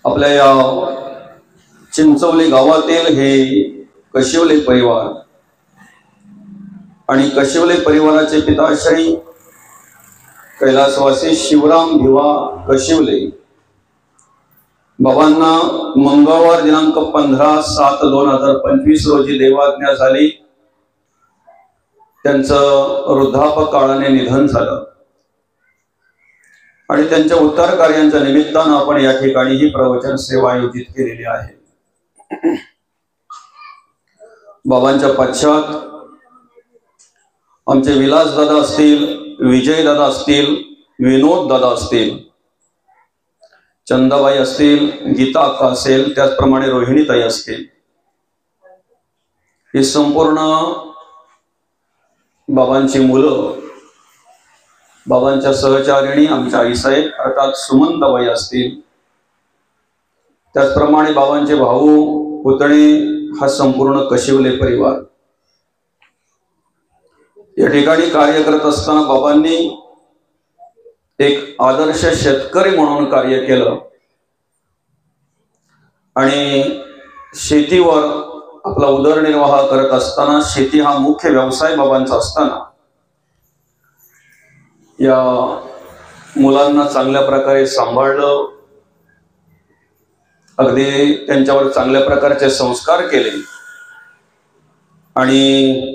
आपल्या या चिंचवली गावातील हे कशिवले परिवार आणि कशिवले परिवाराचे पिताश्री कैलासवासी शिवराम भिवा कशिवले बाबांना मंगळवार दिनांक 15/7/2025 रोजी देवाज्ञा झाली। त्यांचं वृद्धापकाळाने निधन झालं आणि त्यांच्या उत्तर कार्यांच्या निमित्तानं आपण या ठिकाणी ही प्रवचन सेवा आयोजित केलेली आहे। बाबांच्या पश्चात आमचे विलास दादा असतील, विजय दादा असतील, विनोद दादा असतील, चंदाबाई असतील, गीता अक्का असेल, त्याचप्रमाणे रोहिणीताई असतील, ही संपूर्ण बाबांची मुलं, बाबांच्या सहचारिणी आमच्या आईसाहेब अर्थात सुमंताबाई असतील, त्याचप्रमाणे बाबांचे भाऊ पुतणे, हा संपूर्ण कशिवले परिवार या ठिकाणी कार्य करत असताना बाबांनी एक आदर्श शेतकरी म्हणून कार्य केलं आणि शेतीवर आपला उदरनिर्वाह करत असताना, शेती हा मुख्य व्यवसाय बाबांचा असताना, या मुलांना चांगल्या प्रकारे सांभाळलं, अगदी त्यांच्यावर चांगल्या प्रकारचे संस्कार केले आणि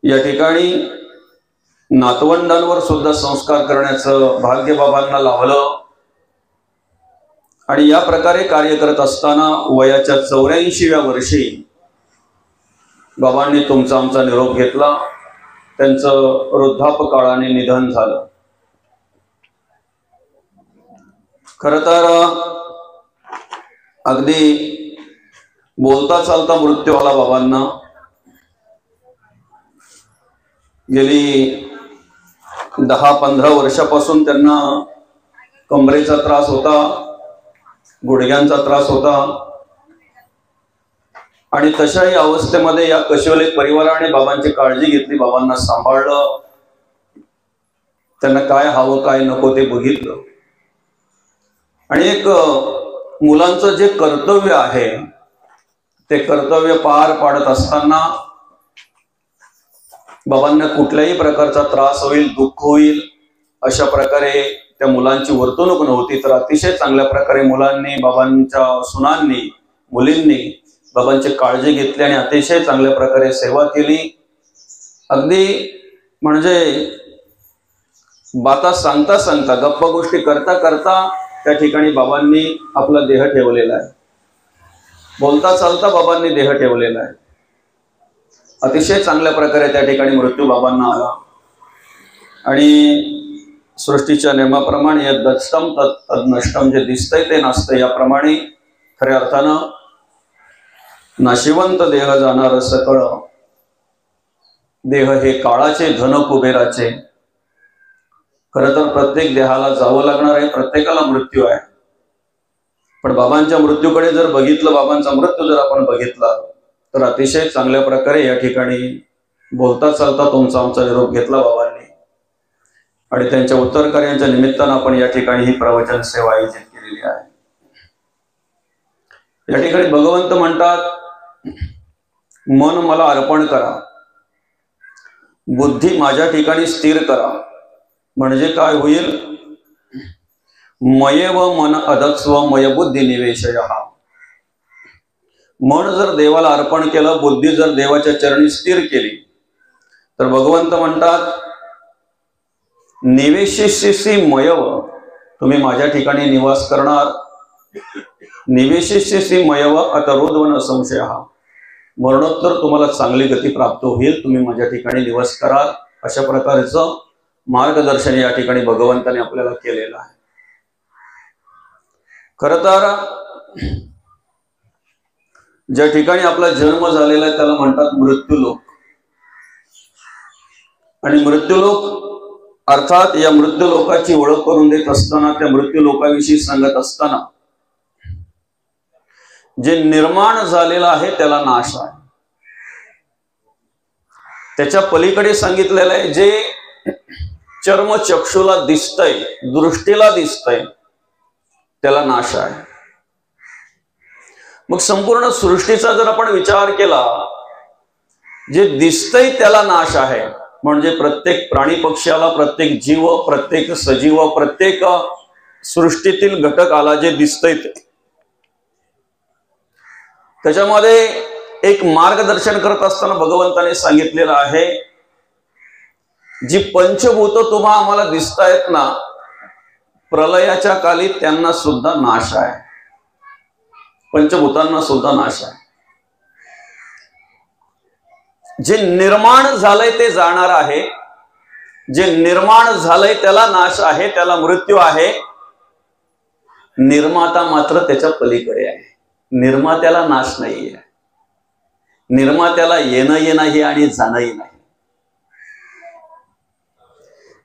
या ठिकाणी नातवंडांवर सुद्धा संस्कार करण्याचं भाग्य बाबांना लाभलं आणि या प्रकारे कार्य करत असताना वयाच्या 84व्या वर्षी बाबांनी तुमचा आमचा निरोप घेतला। त्यांचं वृद्धापकाळाने निधन झालं। खरं तर अगदी बोलता चालता मृत्यू आला बाबांना। गेली 10-15 वर्षापासून त्यांना कमरेचा त्रास होता, गुडघ्यांचा त्रास होता आणि तशाही अवस्थेमध्ये या कशिवले परिवाराने बाबांची काळजी घेतली, बाबांना सांभाळलं, त्यांना काय हवं काय नको ते बघितलं आणि एक मुलांचं जे कर्तव्य आहे ते कर्तव्य पार पाडत असताना बाबांना कुठल्याही प्रकारचा त्रास होईल, दुःख होईल अशा प्रकारे त्या मुलांची वर्तणूक नव्हती। तर अतिशय चांगल्या प्रकारे मुलांनी, बाबांच्या सुनांनी, मुलींनी बाबांची काळजी घेतली आणि अतिशय चांगल्या प्रकारे सेवा केली। अगदी म्हणजे बाता सांगता सांगता, गप्पा गोष्टी करता करता त्या ठिकाणी बाबांनी आपला देह ठेवलेला आहे, बोलता चालता बाबांनी देह ठेवलेला आहे। अतिशय चांगल्या प्रकारे त्या ठिकाणी मृत्यू बाबांना आला आणि सृष्टीच्या नियमाप्रमाणे यद्दष्टम तद्नष्टम, जे दिसतंय ते नसतं, याप्रमाणे खऱ्या अर्थानं नाशिवंत देह जाणार सकळ, देह हे काळाचे धन कुबेराचे। खरं तर प्रत्येक देहाला जावं लागणार आहे, प्रत्येकाला मृत्यू आहे, पण बाबांच्या मृत्यूकडे जर बघितलं, बाबांचा मृत्यू जर आपण बघितला तर अतिशय चांगल्या प्रकारे या ठिकाणी बोलता चालता तुमचा आमचा निरोप घेतला बाबांनी आणि त्यांच्या उत्तर कार्यांच्या निमित्तानं आपण या ठिकाणी ही प्रवचन सेवा आयोजित केलेली आहे। या ठिकाणी भगवंत म्हणतात, मन मला अर्पण करा, बुद्धी माझ्या ठिकाणी स्थिर करा, म्हणजे काय होईल? मयेव मन अदत्स्व मय बुद्धी निवेशयः। मन जर देवाला अर्पण केलं, बुद्धी जर देवाच्या चरणी स्थिर केली, तर भगवंत म्हणतात निवेशिष्यसि मयव, तुम्ही माझ्या ठिकाणी निवास करणार। निवेशिष्यसि मयव अतरोद्वन संशयः, मरणोत्तर तुम्हाला चांगली गती प्राप्त होईल, तुम्ही माझ्या ठिकाणी निवास कराल, अशा प्रकारचं मार्गदर्शन या ठिकाणी भगवंताने आपल्याला केलेलं आहे। खरं तर ज्या ठिकाणी आपला जन्म झालेला आहे त्याला म्हणतात मृत्यूलोक आणि मृत्यूलोक अर्थात या मृत्यूलोकाची ओळख करून देत असताना, त्या मृत्यूलोकाविषयी सांगत असताना, जे निर्माण झालेलं आहे त्याला नाश आहे, त्याच्या पलीकडे सांगितलेलं आहे जे चर्मचक्षुला दिसतंय, दृष्टीला दिसतंय, त्याला नाश आहे. मग संपूर्ण सृष्टीचा जर आपण विचार केला, जे दिसतंय त्याला नाश आहे. म्हणजे प्रत्येक प्राणी पक्ष्याला, प्रत्येक जीव, प्रत्येक सजीव, प्रत्येक सृष्टीतील घटकाला जे दिसतंय त्याच्यामध्ये एक मार्गदर्शन करत असताना भगवंताने सांगितलेलं आहे, जी पंचभूत तुम्हा आम्हाला दिसतायत ना, प्रलयाच्या काली त्यांना सुद्धा नाश आहे. पंचभूतांना सुद्धा नाश आहे. जे निर्माण झालंय ते जाणार आहे. जे निर्माण झालंय त्याला नाश आहे, त्याला मृत्यू आहे. निर्माता मात्र त्याच्या पलीकडे आहे. निर्मात्याला नाश नाहीये. निर्मात्याला येणंही नाही आणि जाणंही नाही.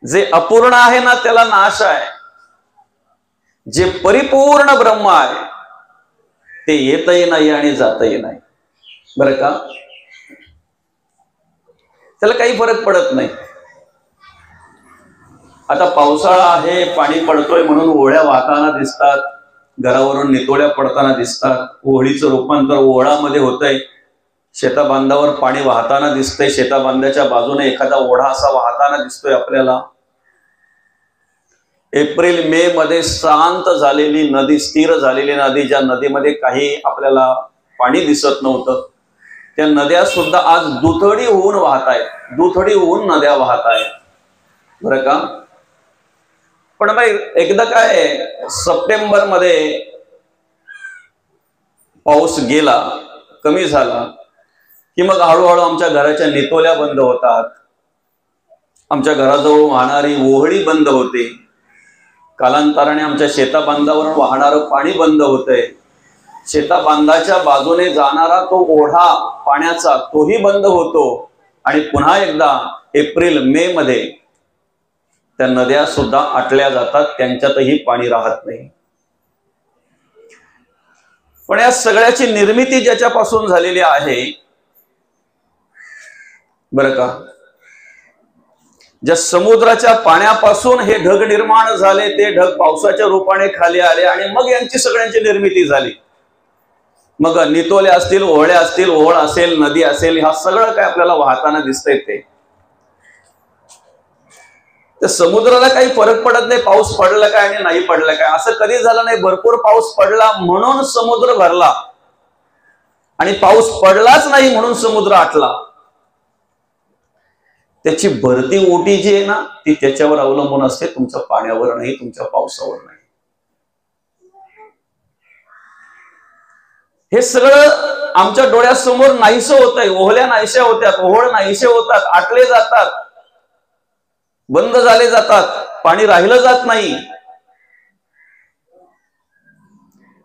जे अपूर्ण आहे ना त्याला नाश आहे. जे परिपूर्ण ब्रह्म आहे ते येतही नाही आणि जातही नाही. बरं का? त्याला काही फरक पडत नाही. आता पावसाळा आहे, पाणी पडतोय म्हणून ओढ्या वाहताना दिसतात, घरावरून नितोड्या पडताना दिसतात, ओढीचं रूपांतर ओढामध्ये होतंय, शेताबांधावर पाणी वाहताना दिसतंय, शेताबांधाच्या बाजूने एखादा ओढा असा वाहताना दिसतोय आपल्याला. एप्रिल मे मध्ये शांत झालेली नदी, स्थिर झालेली नदी, ज्या नदीमध्ये काही आपल्याला पाणी दिसत नव्हतं, त्या नद्या सुद्धा आज दुथडी होऊन वाहत आहेत. दुथडी होऊन नद्या वाहत आहेत. बरं का? पण मग एकदा काय, सप्टेंबर मध्ये पाऊस गेला, कमी झाला की मग हळूहळू आमच्या घराच्या नितोल्या बंद होतात, आमच्या घराजवळ वाहणारी ओहळी बंद होते, कालांतराने आमच्या शेताबांधावर वाहणारं पाणी बंद होतंय, शेताबांधाच्या बाजूने जाणारा तो ओढा पाण्याचा तोही बंद होतो. आणि पुन्हा एकदा एप्रिल मे मध्ये त्या नद्या सुद्धा आटल्या जातात, त्यांच्यातही पाणी राहत नाही. पण या सगळ्याची निर्मिती ज्याच्यापासून झालेली आहे, बरं का, ज्या समुद्राच्या पाण्यापासून हे ढग निर्माण झाले, ते ढग पावसाच्या रूपाने खाली आले आणि मग यांची सगळ्यांची निर्मिती झाली. मग नितोल्या असतील, ओहळ्या असतील, ओळ असेल, नदी असेल, हा सगळं काय आपल्याला वाहताना दिसतंय. ते समुद्राला काही फरक पडत नाही, पाऊस पडला काय आणि नाही पडला काय, असं कधी झालं नाही. भरपूर पाऊस पडला म्हणून समुद्र भरला आणि पाऊस पडलाच नाही म्हणून समुद्र आटला. त्याची भरती ओटी जी आहे ना, ती त्याच्यावर अवलंबून असते, तुमच्या पाण्यावर नाही, तुमच्या पावसावर नाही. हे सगळं आमच्या डोळ्यासमोर नाहीसं होतंय. ओहल्या नाहीशा होत्यात, ओहळ नाहीशे होतात, आटले जातात, बंद झाले जातात, पाणी राहिलं जात नाही.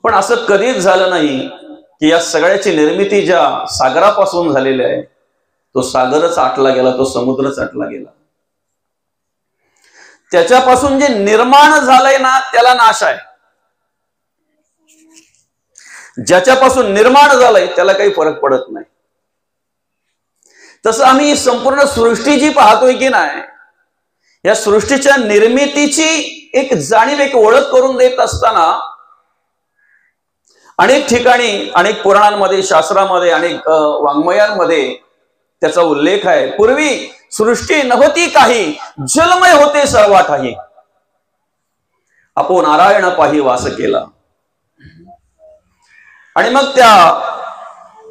पण असं कधीच झालं नाही की या सगळ्याची निर्मिती ज्या सागरापासून झालेली आहे, तो सागरच आटला गेला, तो समुद्रच आटला गेला. त्याच्यापासून जे निर्माण झालंय ना त्याला नाश आहे. ज्याच्यापासून निर्माण झालंय त्याला काही फरक पडत नाही. तसं आम्ही संपूर्ण सृष्टी जी पाहतोय की नाही, या सृष्टीच्या निर्मितीची एक जाणीव, एक ओळख करून देत असताना अनेक ठिकाणी, अनेक पुराणांमध्ये, शास्त्रामध्ये, अनेक वाङ्मयांमध्ये त्याचा उल्लेख आहे. पूर्वी सृष्टी नव्हती काही, जलमय होते सर्वाठाही, आपो नारायण पाही वास केला. आणि मग त्या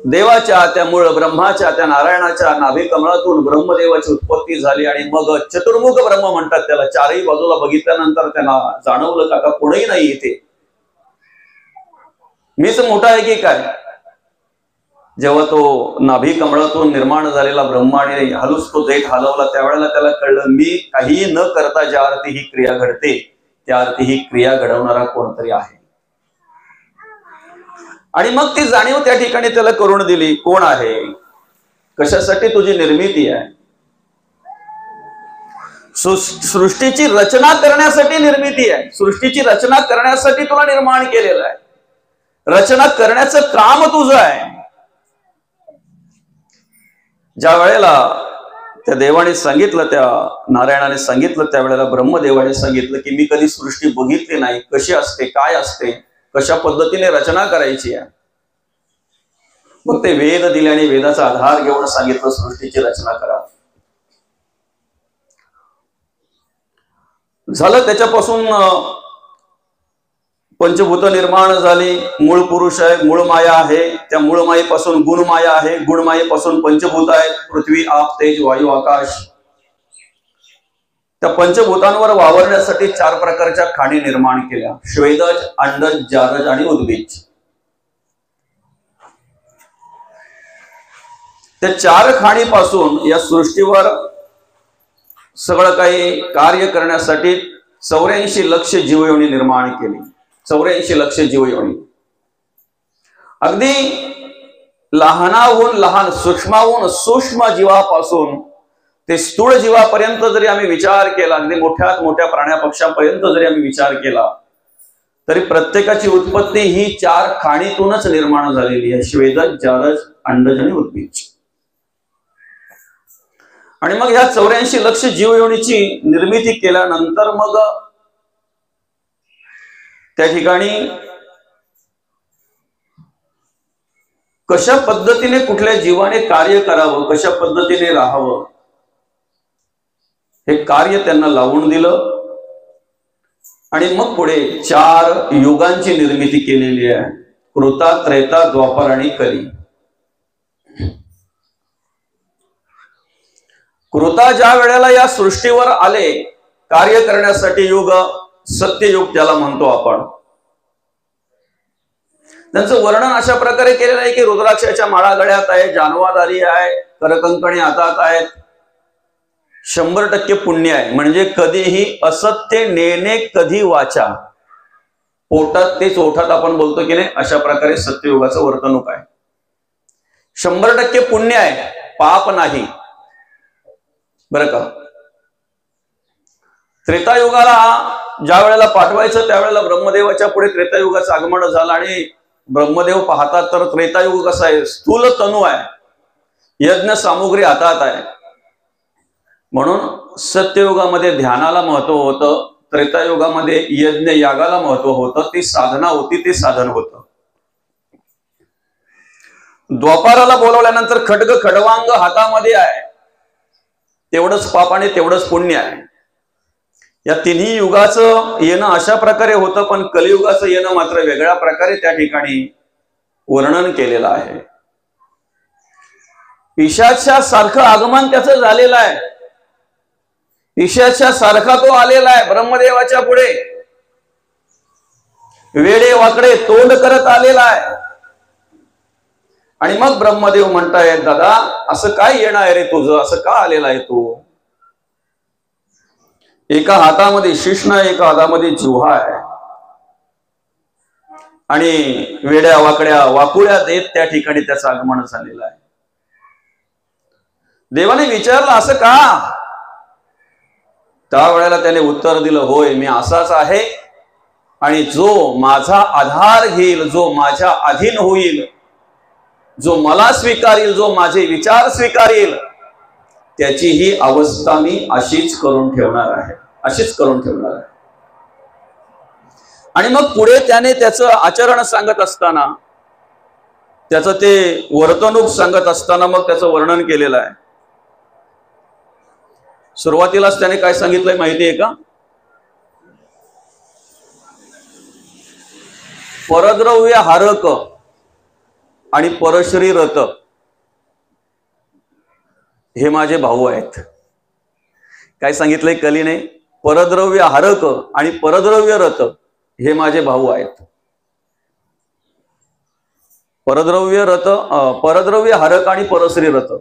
देवाच्या, त्या मूळ ब्रह्माच्या, त्या नारायणाच्या नाभी कमळातून ब्रह्मदेवाची उत्पत्ती झाली. आणि मग चतुर्मुख ब्रह्म म्हणतात त्याला. चारही बाजूला बघितल्यानंतर त्यांना जाणवलं का कोणीही नाही इथे, मीच मोठा आहे की काय. जेव्हा तो नाभी कमळातून निर्माण झालेला ब्रह्म आणि हलूच तो देठ हलवला, त्यावेळेला त्याला कळलं, मी काहीही न करता ज्या अर्थी ही क्रिया घडते, त्या अर्थी ही क्रिया घडवणारा कोणतरी आहे. आणि मग ती जाणीव त्या ठिकाणी त्याला करून दिली, कोण आहे, कशासाठी तुझी निर्मिती आहे. सृष्टीची रचना करण्यासाठी निर्मिती आहे. सृष्टीची रचना करण्यासाठी तुला निर्माण केलेलं आहे. रचना करण्याचं काम तुझं आहे. ज्या वेळेला त्या देवाने सांगितलं, त्या नारायणाने सांगितलं, त्यावेळेला ब्रह्मदेवाने सांगितलं की मी कधी सृष्टी बघितली नाही, कशी असते, काय असते, कशा पद्धतीने रचना करायची आहे. मग ते वेद दिले आणि वेदाचा आधार घेऊन सांगितलं सृष्टीची रचना करा. झालं. त्याच्यापासून पंचभूत निर्माण झाली. मूळ पुरुष आहे, मूळ माया आहे. त्या मूळ मायेपासून गुण माया आहे, गुण मायेपासून पंचभूत आहेत, पृथ्वी, आप, तेज, वायू, आकाश. त्या पंचभूतांवर वावरण्यासाठी 4 प्रकारच्या खाणी निर्माण केल्या: श्वेदज, अंडज, जारज आणि उद्भिज. त्या 4 खाणीपासून या सृष्टीवर सगळं काही कार्य करण्यासाठी 84 लक्ष जीवयोनी निर्माण केली. 84 लक्ष जीवयोनी. अगदी लहानाहून लहान, सूक्ष्माहून सूक्ष्म जीवापासून ते स्थूळ जीवापर्यंत जरी आम्ही विचार केला, अगदी मोठ्यात मोठ्या प्राण्यापक्षापर्यंत जरी आम्ही विचार केला, तरी प्रत्येकाची उत्पत्ती ही 4 खाणीतूनच निर्माण झालेली आहे: श्वेदज, जारज, अंडज आणि उद्भिज. आणि मग ह्या 84 लक्ष जीवयोनीची निर्मिती केल्यानंतर मग त्या ठिकाणी कशा पद्धतीने कुठल्या जीवाने कार्य करावं, कशा पद्धतीने राहावं, हे कार्य त्यांना लावून दिलं. आणि मग पुढे 4 युगांची निर्मिती केलेली आहे: कृता, त्रेता, द्वापर आणि कली. कृता ज्या वेळेला या सृष्टीवर आले कार्य करण्यासाठी, युग, सत्ययुग त्याला म्हणतो आपण. त्यांचं वर्णन अशा प्रकारे केलेलं आहे की रुद्राक्षाच्या माळा गळ्यात आहे, जानवादारी आहे, करकंकणी हातात आहेत, 100% पुण्य आहे. म्हणजे कधीही असत्य नेणे कधी वाचा, पोटात तेच ओठात आपण बोलतो की नाही, अशा प्रकारे सत्ययुगाचं वर्तणूक आहे. 100% पुण्य आहे, पाप नाही. बरं का. त्रेतायुगाला ज्या वेळेला पाठवायचं त्यावेळेला ब्रह्मदेवाच्या पुढे त्रेतायुगाचं आगमन झालं आणि ब्रह्मदेव पाहतात तर त्रेतायुग कसं आहे, स्थूल तनू आहे, यज्ञ सामुग्री हातात आहे. म्हणून सत्ययुगामध्ये ध्यानाला महत्व होतं, त्रेतायुगामध्ये यज्ञ यागाला महत्व होतं, ती साधना होती, ते साधन होतं. द्वापाराला बोलवल्यानंतर खड्ग खडवांग हातामध्ये आहे, तेवढंच पाप आणि तेवढंच पुण्य आहे. या तिन्ही युगाचं येणं अशा प्रकारे होतं, पण कलियुगाचं येणं मात्र वेगळ्या प्रकारे त्या ठिकाणी वर्णन केलेलं आहे. पिशाच्या सारखं आगमन त्याचं झालेलं आहे. पिशाच्या सारखा तो आलेला आहे ब्रह्मदेवाच्या पुढे, वेडे वाकडे तोंड करत आलेला आहे. आणि मग ब्रह्मदेव म्हणतायत, दादा असं काय येणं आहे रे तुझं, असं का आलेला आहे तू? एका हातामध्ये शिष्ण, एका हातामध्ये जिव्हा आहे, आणि वेड्या वाकड्या वाकुळ्या देत त्या ठिकाणी त्याचं आगमन झालेलं आहे. देवाने विचारलं असं का? त्यावेळेला त्याने उत्तर दिलं, होय मी असाच आहे, आणि जो माझा आधार घेईल, जो माझ्या अधीन होईल, जो मला स्वीकारेल, जो माझे विचार स्वीकारेल, त्याची ही अवस्था मी अशीच करून ठेवणार आहे, अशीच करून ठेवणार आहे. आणि मग पुढे त्याने त्याचं आचरण सांगत असताना, त्याचं ते वर्तणूक सांगत असताना मग त्याचं वर्णन केलेलं आहे. सुरुवातीलाच त्याने काय सांगितलंय माहिती आहे का? परद्रव्य हारक आणि परश्री रथ हे माझे भाऊ आहेत. काय सांगितलंय कलीने? परद्रव्य हारक आणि परद्रव्य रथ हे माझे भाऊ आहेत. परद्रव्य रथ, परद्रव्य हारक आणि परश्री रथ.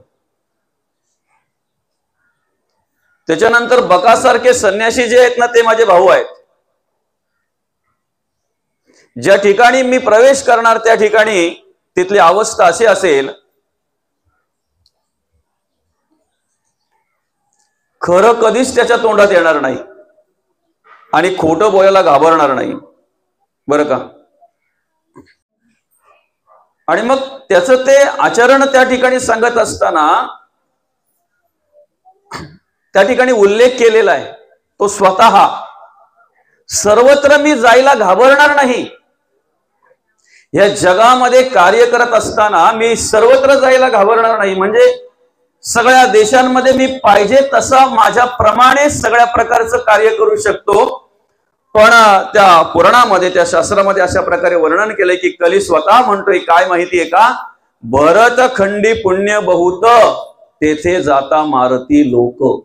त्याच्यानंतर बकासारखे संन्यासी जे आहेत ना, ते माझे भाऊ आहेत. ज्या ठिकाणी मी प्रवेश करणार त्या ठिकाणी तिथली अवस्था अशी असेल, खरं कधीच त्याच्या तोंडात येणार नाही आणि खोटं बोलायला घाबरणार नाही. बरं का. आणि मग त्याचं ते आचरण त्या ठिकाणी सांगत असताना त्या ठिकाणी उल्लेख केलेला आहे, तो स्वतः सर्वत्र मी जायला घाबरणार नाही. या जगामध्ये कार्य करत असताना मी सर्वत्र जायला घाबरणार नाही. म्हणजे सगळ्या देशांमध्ये मी पाहिजे तसा माझ्याप्रमाणे सगळ्या प्रकारचं कार्य करू शकतो. पण त्या पुराणामध्ये, त्या शास्त्रामध्ये अशा प्रकारे वर्णन केलंय की कली स्वतः म्हणतोय काय माहितीये का, भरत खंडी पुण्य बहुत तेथे जाता मारती लोक.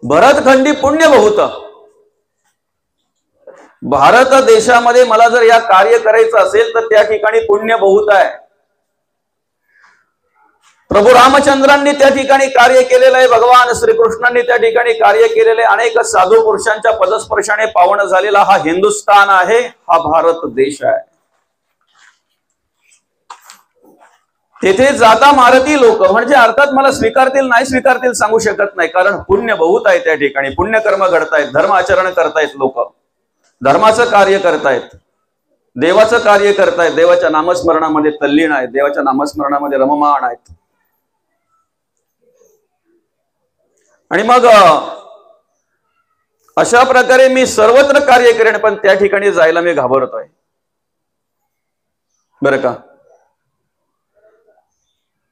भरतखंडी पुण्य बहुत. भारत देशामध्ये मला जर या कार्य करायचं असेल तर त्या ठिकाणी पुण्य बहुत आहे. प्रभू रामचंद्रांनी त्या ठिकाणी कार्य केलेलं आहे, भगवान श्रीकृष्णांनी त्या ठिकाणी कार्य केलेले, अनेक साधू पुरुषांच्या पदस्पर्शाने पावन झालेला हा हिंदुस्थान आहे, हा भारत देश आहे. तेथे जाता मारती लोक म्हणजे अर्थात मला स्वीकारतील नाही स्वीकारतील सांगू शकत नाही, कारण पुण्य बहुत आहे त्या ठिकाणी. पुण्यकर्म घडतायत, धर्म आचरण करतायत, लोक धर्माचं कार्य करतायत, देवाचं कार्य करतायत, देवाच्या नामस्मरणामध्ये तल्लीन आहेत, देवाच्या नामस्मरणामध्ये रममाण आहेत. आणि मग अशा प्रकारे मी सर्वत्र कार्य करेन, पण त्या ठिकाणी जायला मी घाबरतोय. बरं का,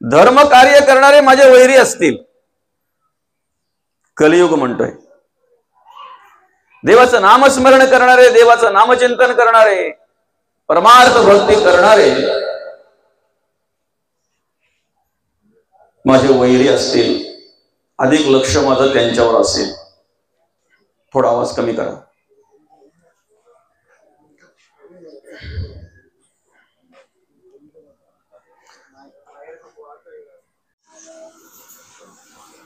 धर्म कार्य करणारे माझे वैरी असतील, कलियुग म्हणतोय. देवाचं नामस्मरण करणारे, देवाचं नामचिंतन करणारे, परमार्थ भक्ती करणारे माझे वैरी असतील, अधिक लक्ष माझं त्यांच्यावर असेल. थोडा आवाज कमी करा.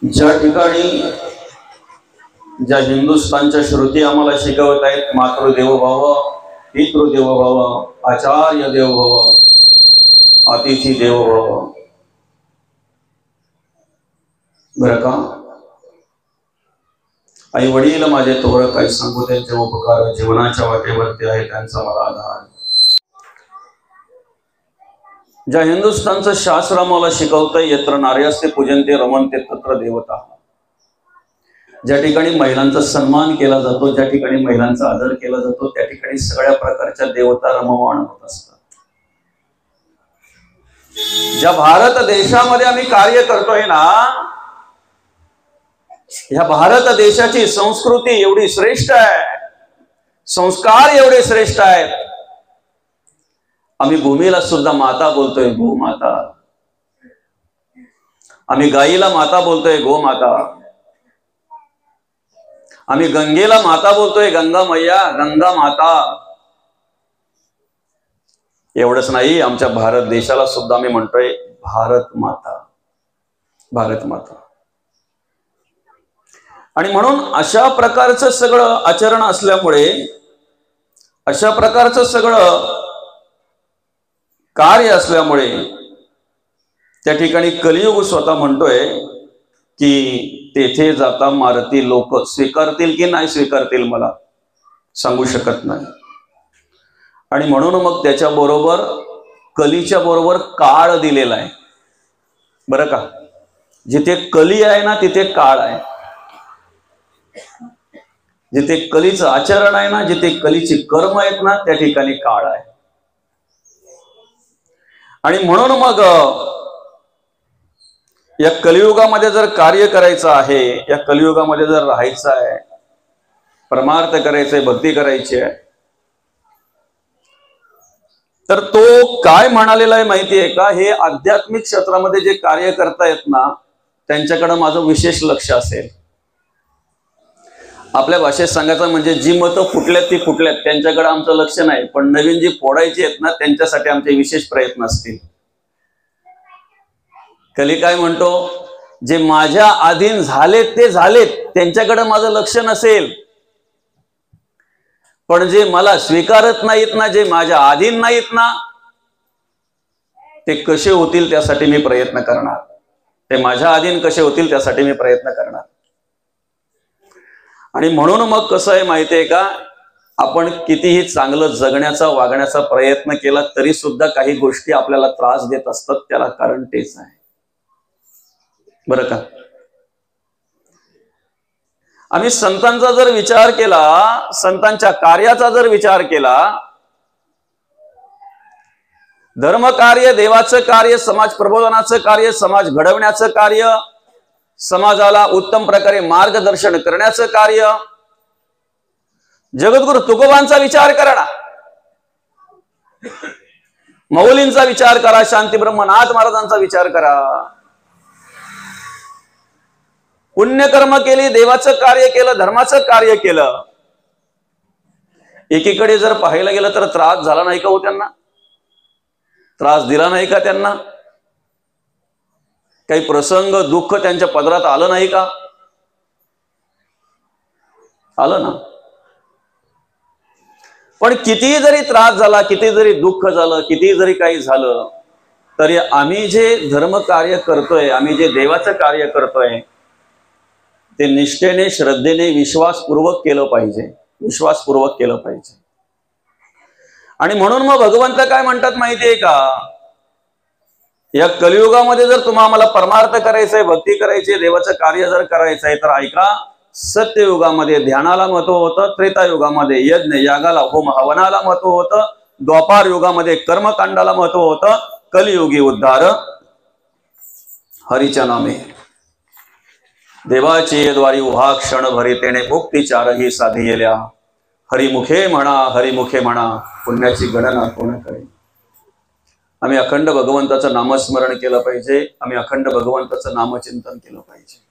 ज्या ठिकाणी ज्या हिंदुस्थानच्या श्रुती आम्हाला शिकवत आहेत, मातृदेवोभव, पितृदेवोभव, आचार्य देवोभव, अतिथी देवोभव, बरं का, आई वडील माझे तोवर काही सांगू, त्यांचे उपकार जीवनाच्या वाटेवरती आहे, त्यांचा मला आधार. ज्या हिंदुस्थानचं शास्त्र आम्हाला शिकवतंय, यत्र नार्यस्ते पूजन्ते रमन्ते तत्र देवता, ज्या ठिकाणी महिलांचा सन्मान केला जातो, ज्या ठिकाणी महिलांचा आदर केला जातो, त्या ठिकाणी सगळ्या प्रकारच्या देवता रममाण होत असतात. ज्या भारत देशामध्ये आम्ही कार्य करतोय ना, ह्या भारत देशाची संस्कृती एवढी श्रेष्ठ आहे, संस्कार एवढे श्रेष्ठ आहेत. आम्ही भूमीला सुद्धा माता बोलतोय, गोमाता. आम्ही गाईला माता बोलतोय, गोमाता. आम्ही गंगेला माता बोलतोय, गंगा मैया, गंगा माता. एवढंच नाही, आमच्या भारत देशाला सुद्धा आम्ही म्हणतोय भारत माता, भारत माता. आणि म्हणून अशा प्रकारचं सगळं आचरण असल्यामुळे, अशा प्रकारचं सगळं कार्य असल्यामुळे त्या ठिकाणी कलियुग स्वतः म्हणतोय की तेथे जाता मारती लोक. स्वीकारतील की नाही स्वीकारतील मला सांगू शकत नाही. आणि म्हणून मग त्याच्याबरोबर कलीच्या बरोबर काळ दिलेला आहे. बरं का, जिथे कली आहे ना तिथे काळ आहे, जिथे कलीचं आचरण आहे ना, जिथे कलीची कर्म आहेत ना, त्या ठिकाणी काळ आहे. आणि म्हणून मग या कलियुगामध्ये जर कार्य करायचं आहे, या कलियुगामध्ये जर राहायचं आहे, परमार्थ करायचंय, भक्ती करायची आहे, तर तो काय म्हणालेला आहे माहितीये का, हे आध्यात्मिक क्षेत्रामध्ये जे कार्य करतायत ना, त्यांच्याकडे माझं विशेष लक्ष असेल. आपल्या भाषेत सांगायचं म्हणजे जी मतं फुटल्यात ती फुटल्यात, त्यांच्याकडे आमचं लक्ष नाही. पण नवीन जी फोडायची आहेत ना, त्यांच्यासाठी आमचे विशेष प्रयत्न असतील. कली काय म्हणतो, जे माझ्या अधीन झालेत ते झालेत, त्यांच्याकडे माझं लक्ष नसेल. पण जे मला स्वीकारत नाहीत ना, जे माझ्या अधीन नाहीत ना, ते कसे होतील त्यासाठी मी प्रयत्न करणार. ते माझ्या अधीन कसे होतील त्यासाठी मी प्रयत्न करणार. आणि म्हणून मग कसं आहे माहितीये का, आपण कितीही चांगलं जगण्याचा, वागण्याचा प्रयत्न केला तरी सुद्धा काही गोष्टी आपल्याला त्रास देत असतात. त्याला कारण तेच आहे. बरं का, आम्ही संतांचा जर विचार केला, संतांच्या कार्याचा जर विचार केला, धर्म कार्य, देवाचं कार्य, समाज प्रबोधनाचं कार्य, समाज घडवण्याचं कार्य, समाजाला उत्तम प्रकारे मार्गदर्शन करण्याचं कार्य, जगद्गुरु तुकोबांचा विचार करा ना, माऊलींचा विचार करा, शांती ब्रह्मनाथ महाराजांचा विचार करा. पुण्यकर्म केली, देवाचं कार्य केलं, धर्माचं कार्य केलं. एकीकडे जर पाहायला गेलं तर त्रास झाला नाही का हो त्यांना? त्रास दिला नाही का त्यांना? काही प्रसंग दुःख त्यांच्या पदरात आलं नाही का? आलं ना. पण किती जरी त्रास झाला, किती जरी दुःख झालं, किती जरी काही झालं, तरी आम्ही जे धर्म कार्य करतोय, आम्ही जे देवाचं कार्य करतोय, ते निष्ठेने, श्रद्धेने, विश्वासपूर्वक केलं पाहिजे. विश्वासपूर्वक केलं पाहिजे. आणि म्हणून मग भगवंत काय म्हणतात माहितीये का? या कलियुगामध्ये जर तुम्हाला परमार्थ करायचंय, भक्ती करायची, देवाचं कार्य जर करायचंय, तर ऐका, सत्ययुगामध्ये ध्यानाला महत्व होतं, त्रेतायुगामध्ये यज्ञ यागाला होम हवनाला महत्व होतं, द्वापार युगामध्ये कर्मकांडाला महत्व होतं, कलियुगी उद्धार हरीच्या नामे. देवाची द्वारी उहा क्षण भरी तेने मुक्ती चारही साधियल्या. हरिमुखे म्हणा, हरिमुखे म्हणा, पुण्याची गणना कोण करेल. आम्ही अखंड भगवंताचं नामस्मरण केलं पाहिजे. आम्ही अखंड भगवंताचं नामचिंतन केलं पाहिजे.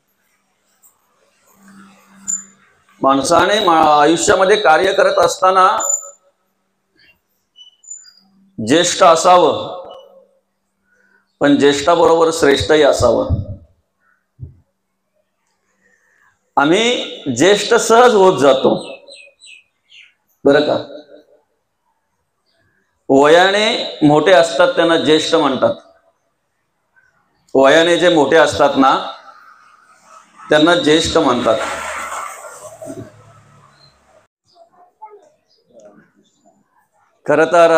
माणसाने आयुष्यामध्ये कार्य करत असताना ज्येष्ठ असावं, पण ज्येष्ठाबरोबर श्रेष्ठही असावं. आम्ही ज्येष्ठ सहज होत जातो बरं का. वयाने मोठे असतात त्यांना ज्येष्ठ म्हणतात. वयाने जे मोठे असतात ना, त्यांना ज्येष्ठ म्हणतात. खर तर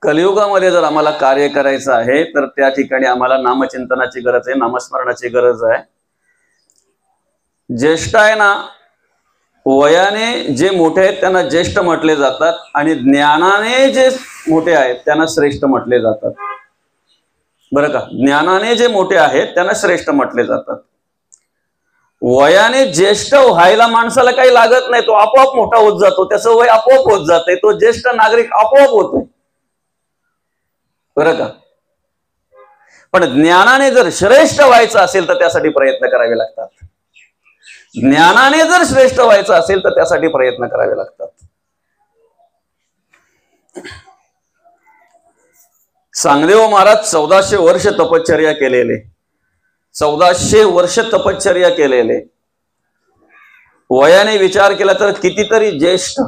कलियुगामध्ये जर आम्हाला कार्य करायचं आहे, तर त्या ठिकाणी आम्हाला नामचिंतनाची गरज आहे, नामस्मरणाची गरज आहे. ज्येष्ठ आहे ना, वयाने जे मोठे आहेत त्यांना ज्येष्ठ म्हटले जातात, आणि ज्ञानाने जे मोठे आहेत त्यांना श्रेष्ठ म्हटले जातात बरं का. ज्ञानाने जे मोठे आहेत त्यांना श्रेष्ठ म्हटले जातात. वयाने ज्येष्ठ व्हायला माणसाला काही लागत नाही, तो आपोआप मोठा होत जातो, त्याचं वय आपोआप होत जाते, तो ज्येष्ठ नागरिक आपोआप होतोय बरं का. पण ज्ञानाने जर श्रेष्ठ व्हायचं असेल तर त्यासाठी प्रयत्न करावे लागतात. ज्ञानाने जर श्रेष्ठ व्हायचं असेल तर त्यासाठी प्रयत्न करावे लागतात. सांगदेव महाराज 1400 वर्ष तपश्चर्या केलेले, 1400 वर्ष तपश्चर्या केलेले. वयाने विचार केला तर कितीतरी ज्येष्ठ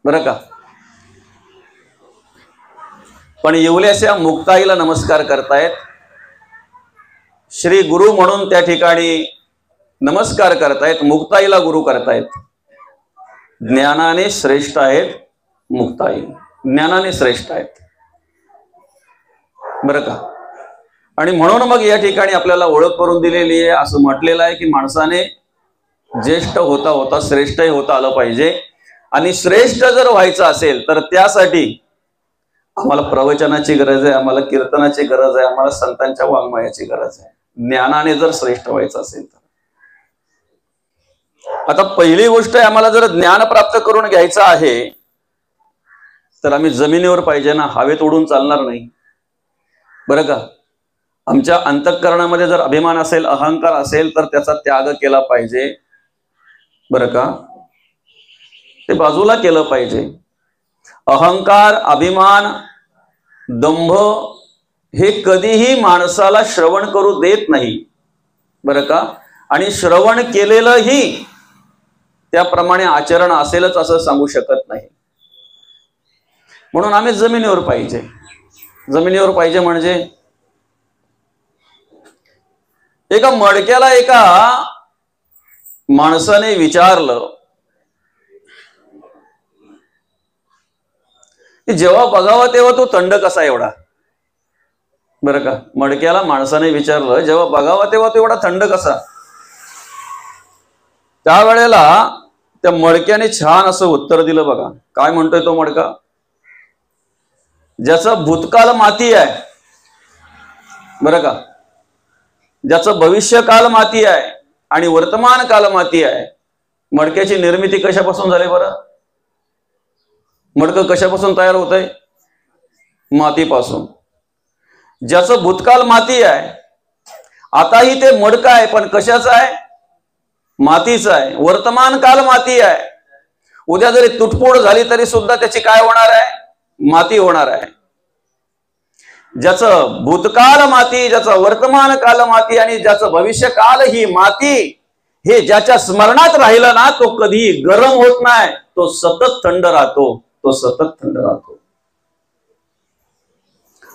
बरं का. पण येवल्याच्या मुक्ताईला नमस्कार करतायत. श्री गुरु म्हणून त्या ठिकाणी नमस्कार करतायत, मुक्ताईला गुरु करतायत. ज्ञानाने श्रेष्ठ आहेत मुक्ताई, ज्ञानाने श्रेष्ठ आहेत बरं का. आणि म्हणून मग या ठिकाणी आपल्याला ओळख करून दिलेली आहे. असं म्हटलेलं आहे की माणसाने ज्येष्ठ होता होता श्रेष्ठही होता आलं पाहिजे. आणि श्रेष्ठ जर व्हायचं असेल तर त्यासाठी आम्हाला प्रवचनाची गरज आहे, आम्हाला कीर्तनाची गरज आहे, आम्हाला संतांच्या वाङ्मयाची गरज आहे. ज्ञानाने जर श्रेष्ठ व्हायचं असेल तर. आता पहिली गोष्ट आहे, आम्हाला जर ज्ञान प्राप्त करून घ्यायचं आहे तर आम्ही जमिनीवर पाहिजे ना, हवेत उडून चालणार नाही बरं का. आमच्या अंतःकरणामध्ये जर अभिमान असेल, अहंकार असेल, तर त्याचा त्याग केला पाहिजे बरं का. ते बाजूला केलं पाहिजे. अहंकार, अभिमान, दंभ हे कधीही माणसाला श्रवण करू देत नाही बरं का. आणि श्रवण केलेलंही त्याप्रमाणे आचरण असेलच असं सांगू शकत नाही. म्हणून आम्ही जमिनीवर पाहिजे. जमिनीवर पाहिजे म्हणजे एका मडक्याला एका माणसाने विचारलं की जेव्हा बघावा तेव्हा तो थंड कसा एवढा. बरं का. मडक्याला माणसाने विचारलं, जेव्हा बघावा तेव्हा तो एवढा थंड कसा? त्यावेळेला त्या मडक्याने छान असं उत्तर दिलं बघा. काय म्हणतोय तो मडका? ज्याचा भूतकाल माती आहे, बरं का, ज्याचं भविष्यकाल माती आहे आणि वर्तमान काल माती आहे. मडक्याची निर्मिती कशापासून झाली बरं? मडकं कशापासून तयार होत आहे? मातीपासून. ज्याचं भूतकाल माती आहे, आताही ते मडकं आहे, पण कशाचं आहे? मातीचं आहे. वर्तमान काल माती आहे. उद्या जरी तुटफोड झाली तरी सुद्धा त्याची काय होणार आहे? माती होणार आहे. ज्याचं भूतकाल माती, ज्याचं वर्तमान काल माती आणि ज्याचं भविष्यकाल ही माती, हे ज्याच्या स्मरणात राहिलं ना, तो कधी गरम होत नाही, तो सतत थंड राहतो, तो सतत थंड राहतो.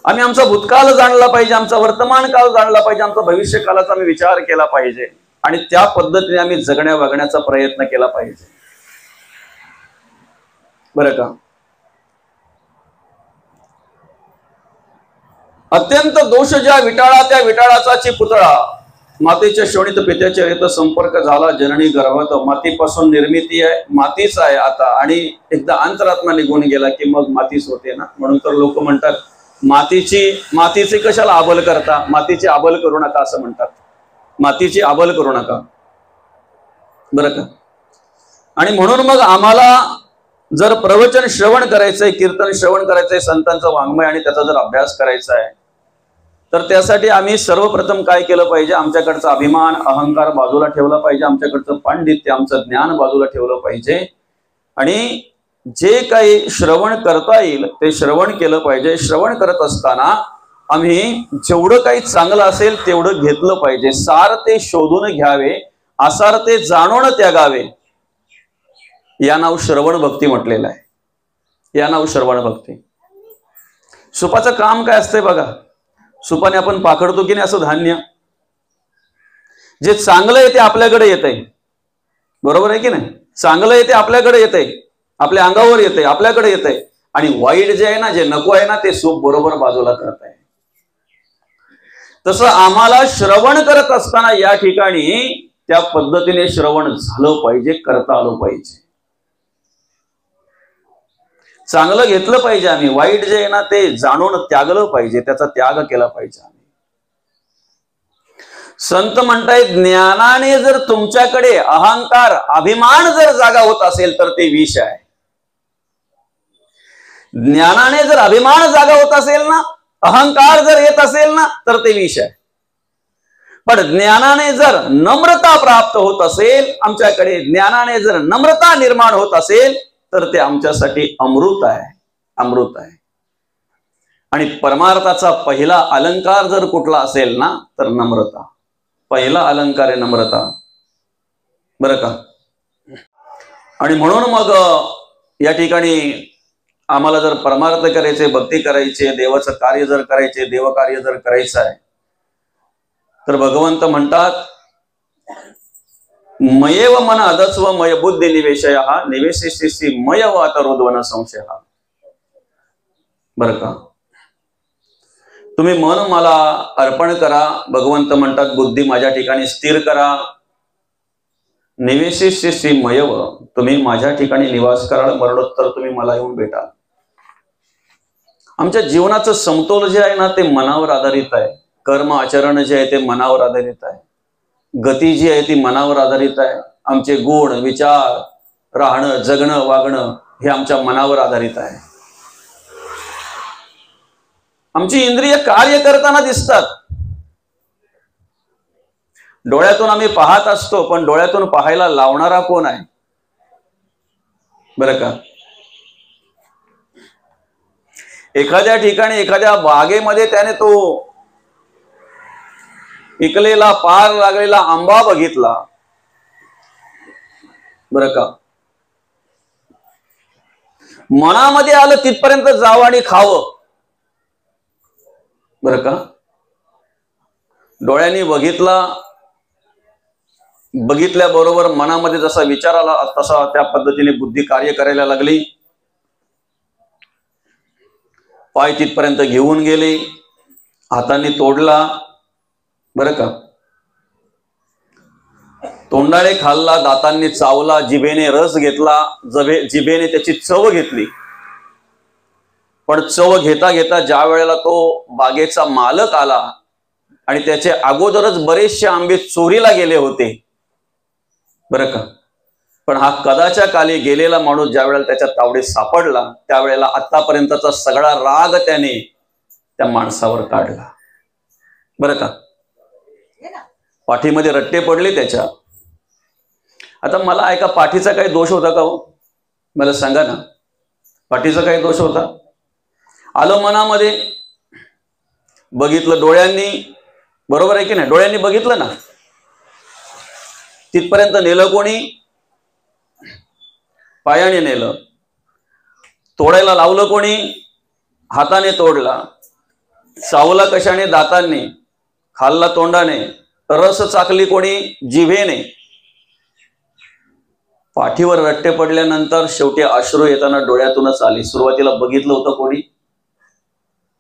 आम्ही आमचा भूतकाल जाणला पाहिजे, आमचा वर्तमान काळ जाणला पाहिजे, आमचा भविष्यकालाचा आम्ही विचार केला पाहिजे आणि त्या पद्धतीने आम्ही जगण्या वागण्याचा प्रयत्न केला पाहिजे. बरं का. अत्यंत दोष ज्या विटाळा, त्या विटाळाचा पुतळा. मातीच्या शोणीत पित्याच्या रेत संपर्क झाला, जननी गर्भात. मातीपासून निर्मिती आहे, मातीच आहे आता, आणि एकदा अंतरात्मा निघून गेला की मग मातीच होते ना. म्हणून तर लोक म्हणतात मातीची कशाला आबल करता? मातीची आबल करू नका असं म्हणतात. मातीची आबल करू नका, बरं का. आणि म्हणून मग आम्हाला जर प्रवचन श्रवण करायचंय, कीर्तन श्रवण करायचंय, संतांचं वाङ्मय आणि त्याचा जर अभ्यास करायचा आहे, तर त्यासाठी आम्ही सर्वप्रथम काय केलं पाहिजे? आमच्याकडचा अभिमान, अहंकार बाजूला ठेवला पाहिजे, आमच्याकडचं पांडित्य, आमचं ज्ञान बाजूला ठेवलं पाहिजे आणि जे काही श्रवण करता येईल ते श्रवण केलं पाहिजे. श्रवण करत असताना आम्ही जेवढं काही चांगलं असेल तेवढं घेतलं पाहिजे. सार ते शोधून घ्यावे, आसार ते जाणून त्यागावे. या नाव श्रवण भक्ती म्हटलेलं आहे. या नाव श्रवण भक्ती. सुपाचं काम काय असतंय बघा. सुपाने आपण पाखडतो की नाही असं धान्य. जे चांगलं आहे ते आपल्याकडे येतंय, बरोबर आहे की नाही? चांगलं आहे ते आपल्याकडे येतंय, आपल्या अंगावर येतंय, आपल्याकडे येतंय. आणि वाईट जे आहे ना, जे नको आहे ना, ते सूप बरोबर बाजूला करत आहे. तसं आम्हाला श्रवण करत असताना या ठिकाणी त्या पद्धतीने श्रवण झालं पाहिजे, करता आलं पाहिजे. चांगलं घेतलं पाहिजे आम्ही, वाईट जे आहे ना ते जाणून त्यागलं पाहिजे, त्याचा त्याग केला पाहिजे आम्ही. संत म्हणतायत, ज्ञानाने जर तुमच्याकडे अहंकार, अभिमान जर जागा होत असेल तर ते विष आहे. ज्ञानाने जर अभिमान जागा होत असेल ना, अहंकार जर येत असेल ना, तर ते विष आहे. पण ज्ञानाने जर नम्रता प्राप्त होत असेल, आमच्याकडे ज्ञानाने जर नम्रता निर्माण होत असेल तर ते आमच्यासाठी अमृत आहे, अमृत आहे. आणि परमार्थाचा पहिला अलंकार जर कुठला असेल ना तर नम्रता. पहिला अलंकार आहे नम्रता, बरं का. आणि म्हणून मग या ठिकाणी आम्हाला जर परमार्थ करायचे, भक्ती करायचे, देवाचं कार्य जर करायचे, देवकार्य जर करायचं आहे, तर भगवंत म्हणतात, मयेव मन अदस्व मय बुद्धी निवेशय निवेशिष्यसी मय वातरोद्वन संशय. बरं का. तुम्ही मन मला अर्पण करा, भगवंत म्हणतात, बुद्धी माझ्या ठिकाणी स्थिर करा. निवेशिष्यसी मयव, तुम्ही माझ्या ठिकाणी निवास कराल, मरणोत्तर तुम्ही मला येऊन भेटाल. आमच्या जीवनाचं समतोल जे आहे ना ते मनावर आधारित आहे. कर्म आचरण जे आहे ते मनावर आधारित आहे. गती जी आहे ती मनावर आधारित आहे. आमचे गुण, विचार, राहणं, जगणं, वागणं हे आमच्या मनावर आधारित आहे. आमची इंद्रिय कार्य करताना दिसतात. डोळ्यातून आम्ही पाहत असतो, पण डोळ्यातून पाहायला लावणारा कोण आहे? बरं का. एखाद्या ठिकाणी, एखाद्या बागेमध्ये त्याने तो पिकलेला, पार लागलेला आंबा बघितला, बरं का. मनामध्ये आलं तिथपर्यंत जावं आणि खावं, बरं का. डोळ्यांनी बघितला, बघितल्याबरोबर मनामध्ये जसा विचार आला तसा त्या पद्धतीने बुद्धी कार्य करायला लागली. पाय तिथपर्यंत घेऊन गेले हाताने तोडला, बरं का, तोंडाने खाल्ला, दातांनी चावला, जिभेने रस घेतला, जिभेने त्याची चव घेतली. पण चव घेता घेता ज्या वेळेला तो बागेचा मालक आला आणि त्याचे अगोदरच बरेचसे आंबे चोरीला गेले होते, बरं का, पण हा कदाच्या काली गेलेला माणूस ज्या वेळेला त्याच्या तावडीत सापडला त्यावेळेला आतापर्यंतचा सगळा राग त्याने त्या माणसावर काढला, बरं का. पाठीमध्ये रट्टे पडले त्याच्या. आता मला ऐका, पाठीचा काही दोष होता का हो? मला सांगा ना, पाठीचा काही दोष होता? आलं मनामध्ये, बघितलं डोळ्यांनी, बरोबर आहे की नाही? डोळ्यांनी बघितलं ना. तिथपर्यंत नेलं कोणी? पायाने नेलं. तोडायला लावलं कोणी? हाताने तोडला. चावला कशाने? दातांनी. खाल्ला तोंडाने. रस चाकली कोणी? जिभेने. पाठीवर रट्टे पडल्यानंतर शेवटी अश्रू येताना डोळ्यातूनच आली. सुरुवातीला बघितलं होतं कोणी?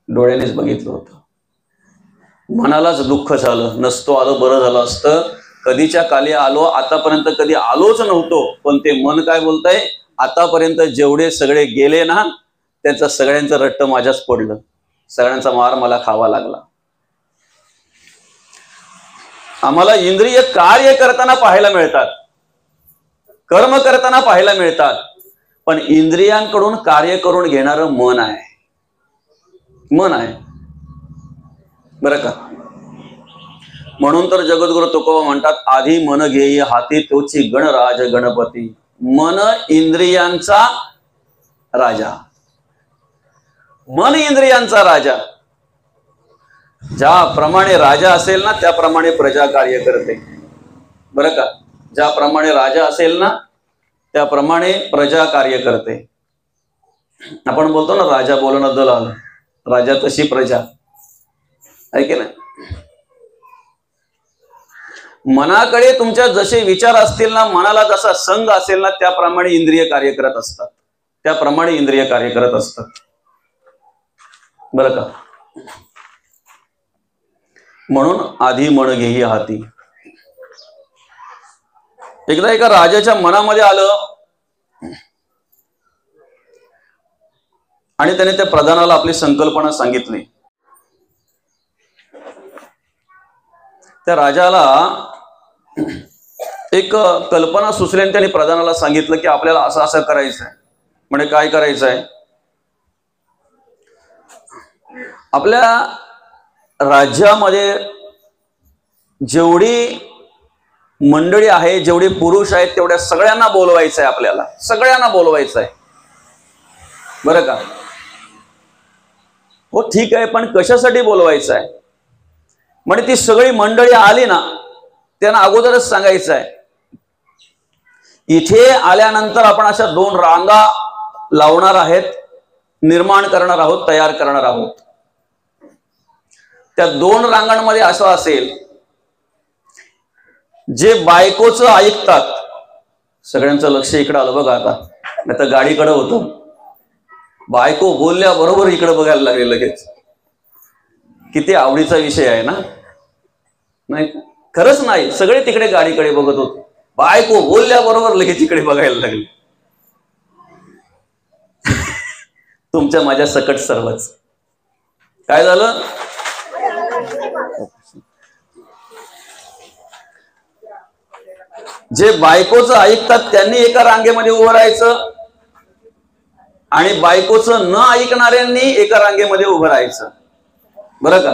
डोळ्यानेच बघितलं होतं. मनालाच दुःख झालं. नसतो आलं बरं झालं असतं. कधीच्या काली आलो, आतापर्यंत कधी आलोच नव्हतो, पण ते मन काय बोलतंय? आतापर्यंत जेवढे सगळे गेले ना, त्यांचं सगळ्यांचं रट्ट माझ्याच पडलं, सगळ्यांचा मार मला खावा लागला. आम्हाला इंद्रिय कार्य करताना पाहायला मिळतात, कर्म करताना पाहायला मिळतात, पण इंद्रियांकडून कार्य करून घेणारं मन आहे, मन आहे, बरं का. म्हणून तर जगद्गुरु तुकोबा म्हणतात, आधी मन घेई हाती तोची गणराज गणपती. मन इंद्रियांचा राजा, मन इंद्रियांचा राजा. ज्याप्रमाणे राजा असेल ना त्याप्रमाणे प्रजा कार्य करते, बरं का. ज्याप्रमाणे राजा असेल ना त्याप्रमाणे प्रजा कार्य करते. आपण बोलतो ना, राजा बोलणं दलाल, राजा तशी प्रजा, आहे की नाही? मनाकडे तुमच्या जसे विचार असतील ना, मनाला जसा संग असेल ना, त्याप्रमाणे इंद्रिय कार्य करत असतात, त्याप्रमाणे इंद्रिय कार्य करत असतात, बरं का. म्हणून आधी मन घेई हाती. एकदा एका राजाच्या मनामध्ये आलं आणि त्याने त्या प्रधानाला आपली संकल्पना सांगितली. त्या राजाला एक कल्पना सुचली आणि त्याने प्रधानाला सांगितलं की आपल्याला असं असं करायचं आहे. म्हणजे काय करायचं आहे? आपल्या राज्यामध्ये जेवढी मंडळी आहे, जेवढे पुरुष आहेत, तेवढ्या सगळ्यांना बोलवायचं आहे, आपल्याला सगळ्यांना बोलवायचं आहे, बरं का. हो ठीक आहे, पण कशासाठी बोलवायचं आहे? म्हणजे ती सगळी मंडळी आली ना, त्यांना अगोदरच सांगायचं आहे, इथे आल्यानंतर आपण अशा 2 रांगा लावणार आहेत, निर्माण करणार आहोत, तयार करणार आहोत. त्या 2 रांगांमध्ये असं असेल, जे बायकोचं ऐकतात, सगळ्यांचं लक्ष इकडे आलं बघा आता, नाही तर गाडीकडे होतं. बायको बोलल्याबरोबर इकडे बघायला लागले लगेच. किती आवडीचा विषय आहे ना? नाही खरंच नाही, सगळे तिकडे गाडीकडे बघत होते. बायको बोलल्याबरोबर लगेच इकडे बघायला लागले. तुमच्या माझ्या सकट सर्वच. काय झालं? जे बायकोचं ऐकतात त्यांनी एका रांगेमध्ये उभं राहायचं आणि बायकोचं न ऐकणाऱ्यांनी एका रांगेमध्ये उभं राहायचं, बरं का.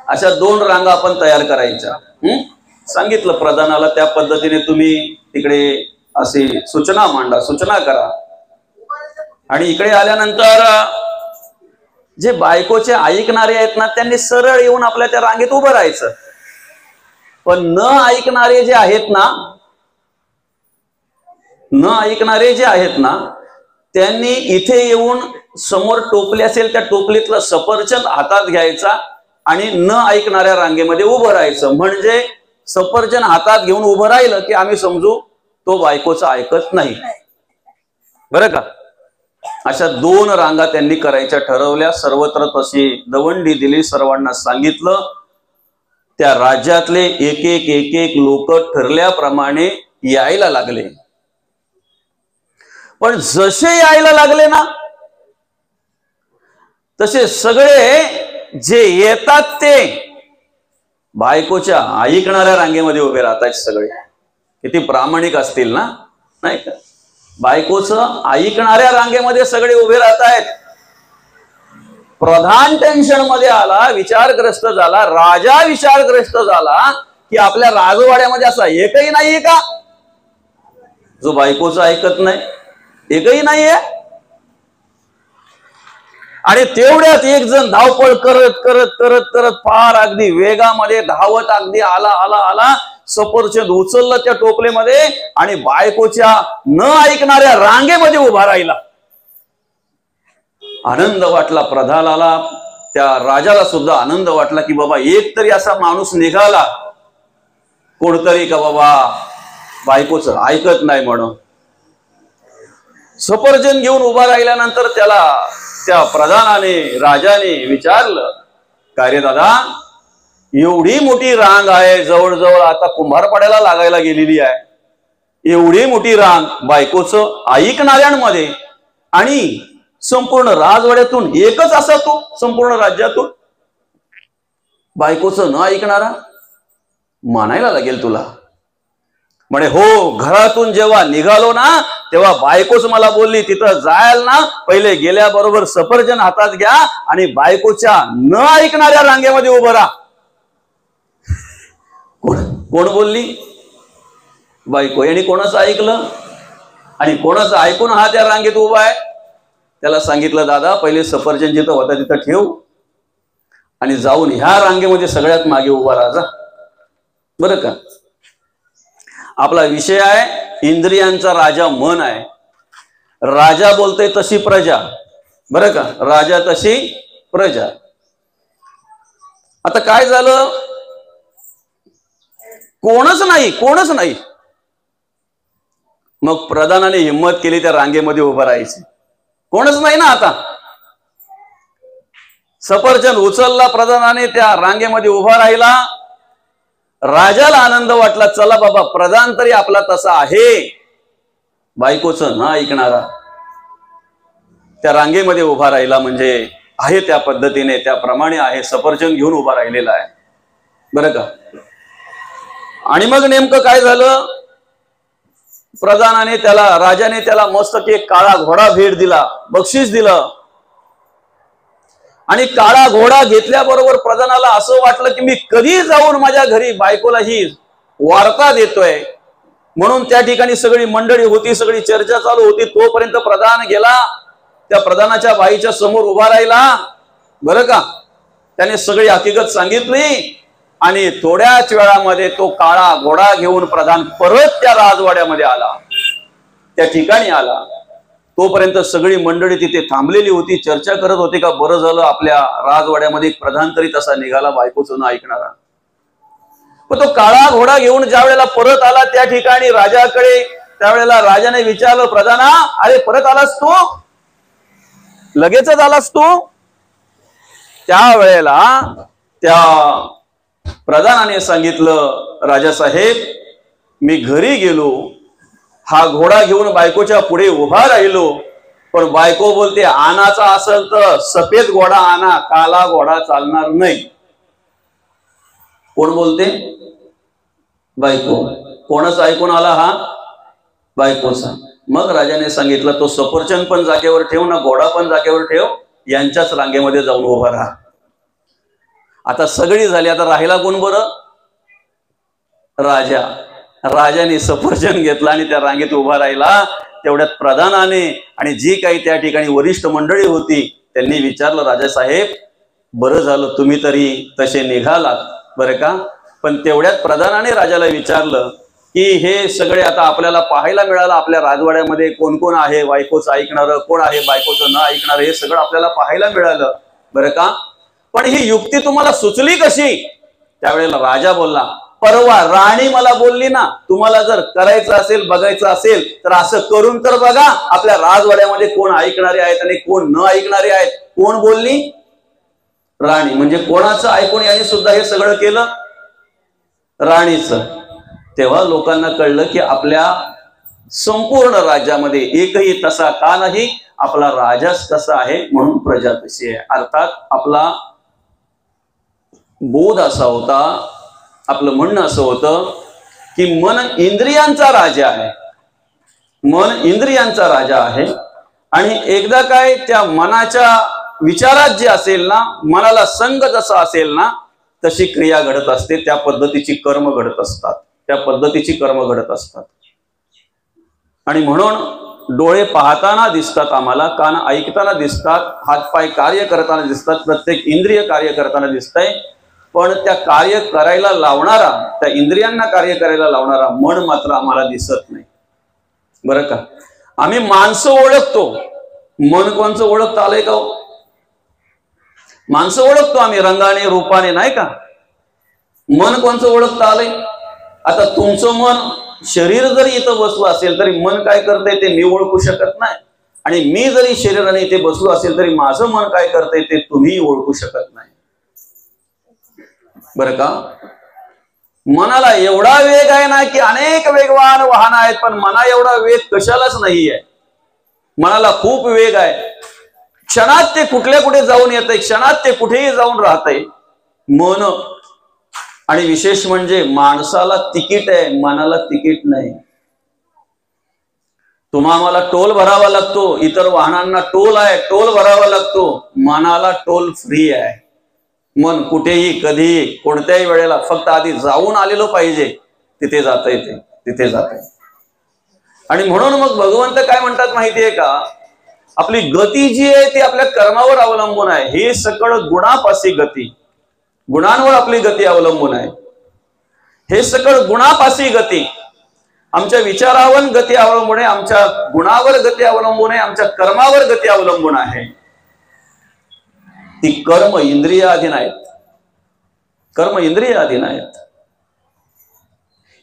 अशा 2 रांगा आपण तयार करायच्या. सांगितलं प्रधानाला, त्या पद्धतीने तुम्ही तिकडे अशी सूचना मांडा, सूचना करा. आणि इकडे आल्यानंतर जे बायकोचे ऐकणारे आहेत ना, त्यांनी सरळ येऊन आपल्या त्या रांगेत उभं राहायचं. पण न ऐकणारे जे आहेत ना, न ऐकणारे जे आहेत ना, त्यांनी इथे येऊन समोर टोपली असेल त्या टोपलीतलं सफरचंद हातात घ्यायचा आणि न ऐकणाऱ्या रांगेमध्ये उभं राहायचं. म्हणजे सफरचंद हातात घेऊन उभं राहिलं की आम्ही समजू तो बायकोचं ऐकत नाही, बरं का. अशा 2 रांगा त्यांनी करायच्या ठरवल्या. सर्वत्र तशी दवंडी दिली, सर्वांना सांगितलं. त्या राज्यातले एक एक लोक ठरल्याप्रमाणे यायला लागले. पण जसे यायला लागले ना, तसे सगळे जे येतात ते बायकोच्या ऐकणाऱ्या रांगेमध्ये उभे राहतात. सगळे किती प्रामाणिक असतील ना, नाही का? बायकोचं ऐकणाऱ्या रांगेमध्ये सगळे उभे राहत आहेत. प्रधान टेन्शन मध्ये आला, विचारग्रस्त झाला, राजा विचारग्रस्त झाला की आपल्या राजवाड्यामध्ये असा एकही नाहीये का जो बायकोचं ऐकत नाही? एकही नाहीये. आणि तेवढ्यात एक जण धावपळ करत करत करत करत फार अगदी वेगामध्ये धावत अगदी आला आला आला, सफरचंद उचललं त्या टोपलेमध्ये आणि बायकोच्या न ऐकणाऱ्या रांगेमध्ये उभा राहिला. आनंद वाटला प्रधानाला, त्या राजाला सुद्धा आनंद वाटला की बाबा एक तरी असा माणूस निघाला, कोणतरी का बाबा बायकोचं ऐकत नाही म्हणून. सफरचंद घेऊन उभा राहिल्यानंतर त्याला त्या प्रधानाने, राजाने विचारलं, काय रे दादा, एवढी मोठी रांग आहे, जवळजवळ आता कुंभारपाड्याला लागायला गेलेली आहे, एवढी मोठी रांग बायकोचं ऐकणाऱ्यांमध्ये, आणि संपूर्ण राजवाड्यातून एकच असा तो संपूर्ण राज्यातून बायकोचं न ऐकणारा, मानायला लागेल तुला. म्हणे हो, घरातून जेव्हा निघालो ना तेव्हा बायकोच मला बोलली, तिथं जायला ना पहिले गेल्याबरोबर सफरचंद हातात घ्या आणि बायकोच्या न ऐकणाऱ्या रांगेमध्ये उभं राहा. कोण बोलली? बायको. यांनी कोणाचं ऐकलं आणि कोणाचं ऐकून हा त्या रांगेत उभा आहे? त्याला सांगितलं, दादा पहिले सफरचंद जिथं होता तिथं ठेव आणि जाऊन ह्या रांगेमध्ये सगळ्यात मागे उभा राहा जा. बरं का? आपला विषय आहे इंद्रियांचा राजा मन आहे. राजा बोलते तशी प्रजा. बरं का? राजा तशी प्रजा. आता काय झालं, कोणच नाही. मग प्रधानाने हिम्मत केली त्या रांगेमध्ये उभं राहायची. कोणच नाही ना आता. सफरचंद उचलला प्रधानाने, त्या रांगेमध्ये उभा राहिला. राजाला आनंद वाटला, चला बाबा प्रधान तरी आपला तसा आहे, बायकोचं न ऐकणारा. त्या रांगेमध्ये उभा राहिला म्हणजे आहे त्या पद्धतीने, त्याप्रमाणे आहे, सफरचंद घेऊन उभा राहिलेला आहे. बरं का? आणि मग नेमकं काय झालं, प्रधानाने त्याला, राजाने त्याला मस्त एक काळा घोडा भेट दिला, बक्षीस दिलं. आणि काळा घोडा घेतल्याबरोबर प्रधानाला असं वाटलं की मी कधी जाऊन माझ्या घरी बायकोला ही वार्ता देतोय. म्हणून त्या ठिकाणी सगळी मंडळी होती, सगळी चर्चा चालू होती. तोपर्यंत प्रधान गेला, त्या प्रधानाच्या बाईच्या समोर उभा राहिला. बरं का? त्याने सगळी हकीकत सांगितली आणि थोड्याच वेळामध्ये तो काळा घोडा घेऊन प्रधान परत त्या राजवाड्यामध्ये आला, त्या ठिकाणी आला. तोपर्यंत सगळी मंडळी तिथे थांबलेली होती, चर्चा करत होती का बरं झालं आपल्या राजवाड्यामध्ये प्रधान तरी तसा निघाला, बायकोचं न ऐकणारा. पण तो काळा घोडा घेऊन ज्या वेळेला परत आला त्या ठिकाणी राजाकडे, त्यावेळेला राजाने विचारलं, प्रधाना अरे परत आलास तू, लगेचच आलास तू? त्यावेळेला त्या प्रधानाने सांगितलं, राजासाहेब मी घरी गेलो, हा घोडा घेऊन बायकोच्या पुढे उभा राहिलो, पण बायको बोलते आणाचा असेल तर सफेद घोडा आणा, काला घोडा चालणार नाही. कोण बोलते? बायको. कोणाच ऐकून आला हा? बायकोचा. मग राजाने सांगितलं, तो सफरचंद पण जागेवर ठेव ना, घोडा पण जागेवर ठेव, यांच्याच रांगेमध्ये जाऊन उभा राहा. आता सगळी झाली, आता राहिला कोण बरं? राजा. राजाने सफरचंद घेतला आणि त्या रांगेत उभा राहिला. तेवढ्यात प्रधानाने आणि जी काही त्या ठिकाणी वरिष्ठ मंडळी होती त्यांनी विचारलं, राजासाहेब बरं झालं तुम्ही तरी तसे निघालात, बरं का? पण तेवढ्यात प्रधानाने राजाला विचारलं की हे सगळे आता आपल्याला पाहायला मिळालं, आपल्या राजवाड्यामध्ये कोण कोण आहे बायकोचं ऐकणारं, कोण आहे बायकोचं न ऐकणारं, हे सगळं आपल्याला पाहायला मिळालं, बरं का? पण ही युक्ती तुम्हाला सुचली कशी? त्यावेळेला राजा बोलला, परवा राणी मला बोलली ना, तुम्हाला जर करायचं असेल, बघायचं असेल तर असं करून तर बघा, आपल्या राजवाड्यामध्ये कोण ऐकणारे आहेत आणि कोण न ऐकणारे आहेत. कोण बोलली? राणी. म्हणजे कोणाचं ऐकून याने सुद्धा हे सगळं केलं? राणीचं. तेव्हा लोकांना कळलं की आपल्या संपूर्ण राज्यामध्ये एकही तसा का नाही, आपला राजाच कसा आहे, म्हणून प्रजा तशी आहे. अर्थात आपला बोध असा होता, आपलं म्हणणं असं होतं की मन इंद्रियांचा राजा आहे. मन इंद्रियांचा राजा आहे. आणि एकदा काय त्या मनाच्या विचारात जे असेल ना, मनाला संग जसा असेल ना, तशी क्रिया घडत असते. त्या पद्धतीची कर्म घडत असतात. त्या पद्धतीची कर्म घडत असतात. आणि म्हणून डोळे पाहताना दिसतात आम्हाला, कान ऐकताना दिसतात, हातपाय कार्य करताना दिसतात, प्रत्येक इंद्रिय कार्य करताना दिसतंय. पण त्या कार्य करायला लावणारा, त्या इंद्रियांना कार्य करायला लावणारा मन मात्र आम्हाला दिसत नाही. बरं का? आम्ही माणसं ओळखतो, मन कोणचं ओळखता आलंय का? माणसं ओळखतो आम्ही रंगाने, रूपाने, नाही का? मन कोणचं ओळखता आलंय? आता तुमचं मन, शरीर जरी इथं बसलं असेल तरी मन काय करतंय ते मी ओळखू शकत नाही. आणि मी जरी शरीराने इथे बसलो असेल तरी माझं मन काय करतंय ते तुम्ही ओळखू शकत नाही. बरं का? मनाला एवढा वेग आहे ना की अनेक वेगवान वाहन आहेत, पण मना एवढा वेग कशालाच नाहीये. मनाला खूप वेग आहे. क्षणात ते कुठल्या कुठे जाऊन येतंय, क्षणात ते कुठेही जाऊन राहतंय मन. आणि विशेष म्हणजे माणसाला तिकीट आहे, मनाला तिकीट नाही. तुम्हाला टोल भरावा लागतो, इतर वाहनांना टोल आहे, टोल भरावा लागतो. मनाला टोल फ्री आहे. मन कुठेही, कधीही, कोणत्याही वेळेला फक्त आधी जाऊन आलेलो पाहिजे, तिथे जाता येते, तिथे जाता येते. आणि म्हणून मग भगवंत काय म्हणतात माहितीये का? आपली गती जी आहे ती आपल्या कर्मावर अवलंबून आहे. हे सकळ गुणापासी गती, गुणांवर आपली गती अवलंबून आहे. हे सकळ गुणापासी गती, आमच्या विचारावर गती अवलंबून आहे, आमच्या गुणावर गती अवलंबून आहे, आमच्या कर्मावर गती अवलंबून आहे. ती कर्म इंद्रियाधीन आहेत. कर्म इंद्रियाधीन आहेत.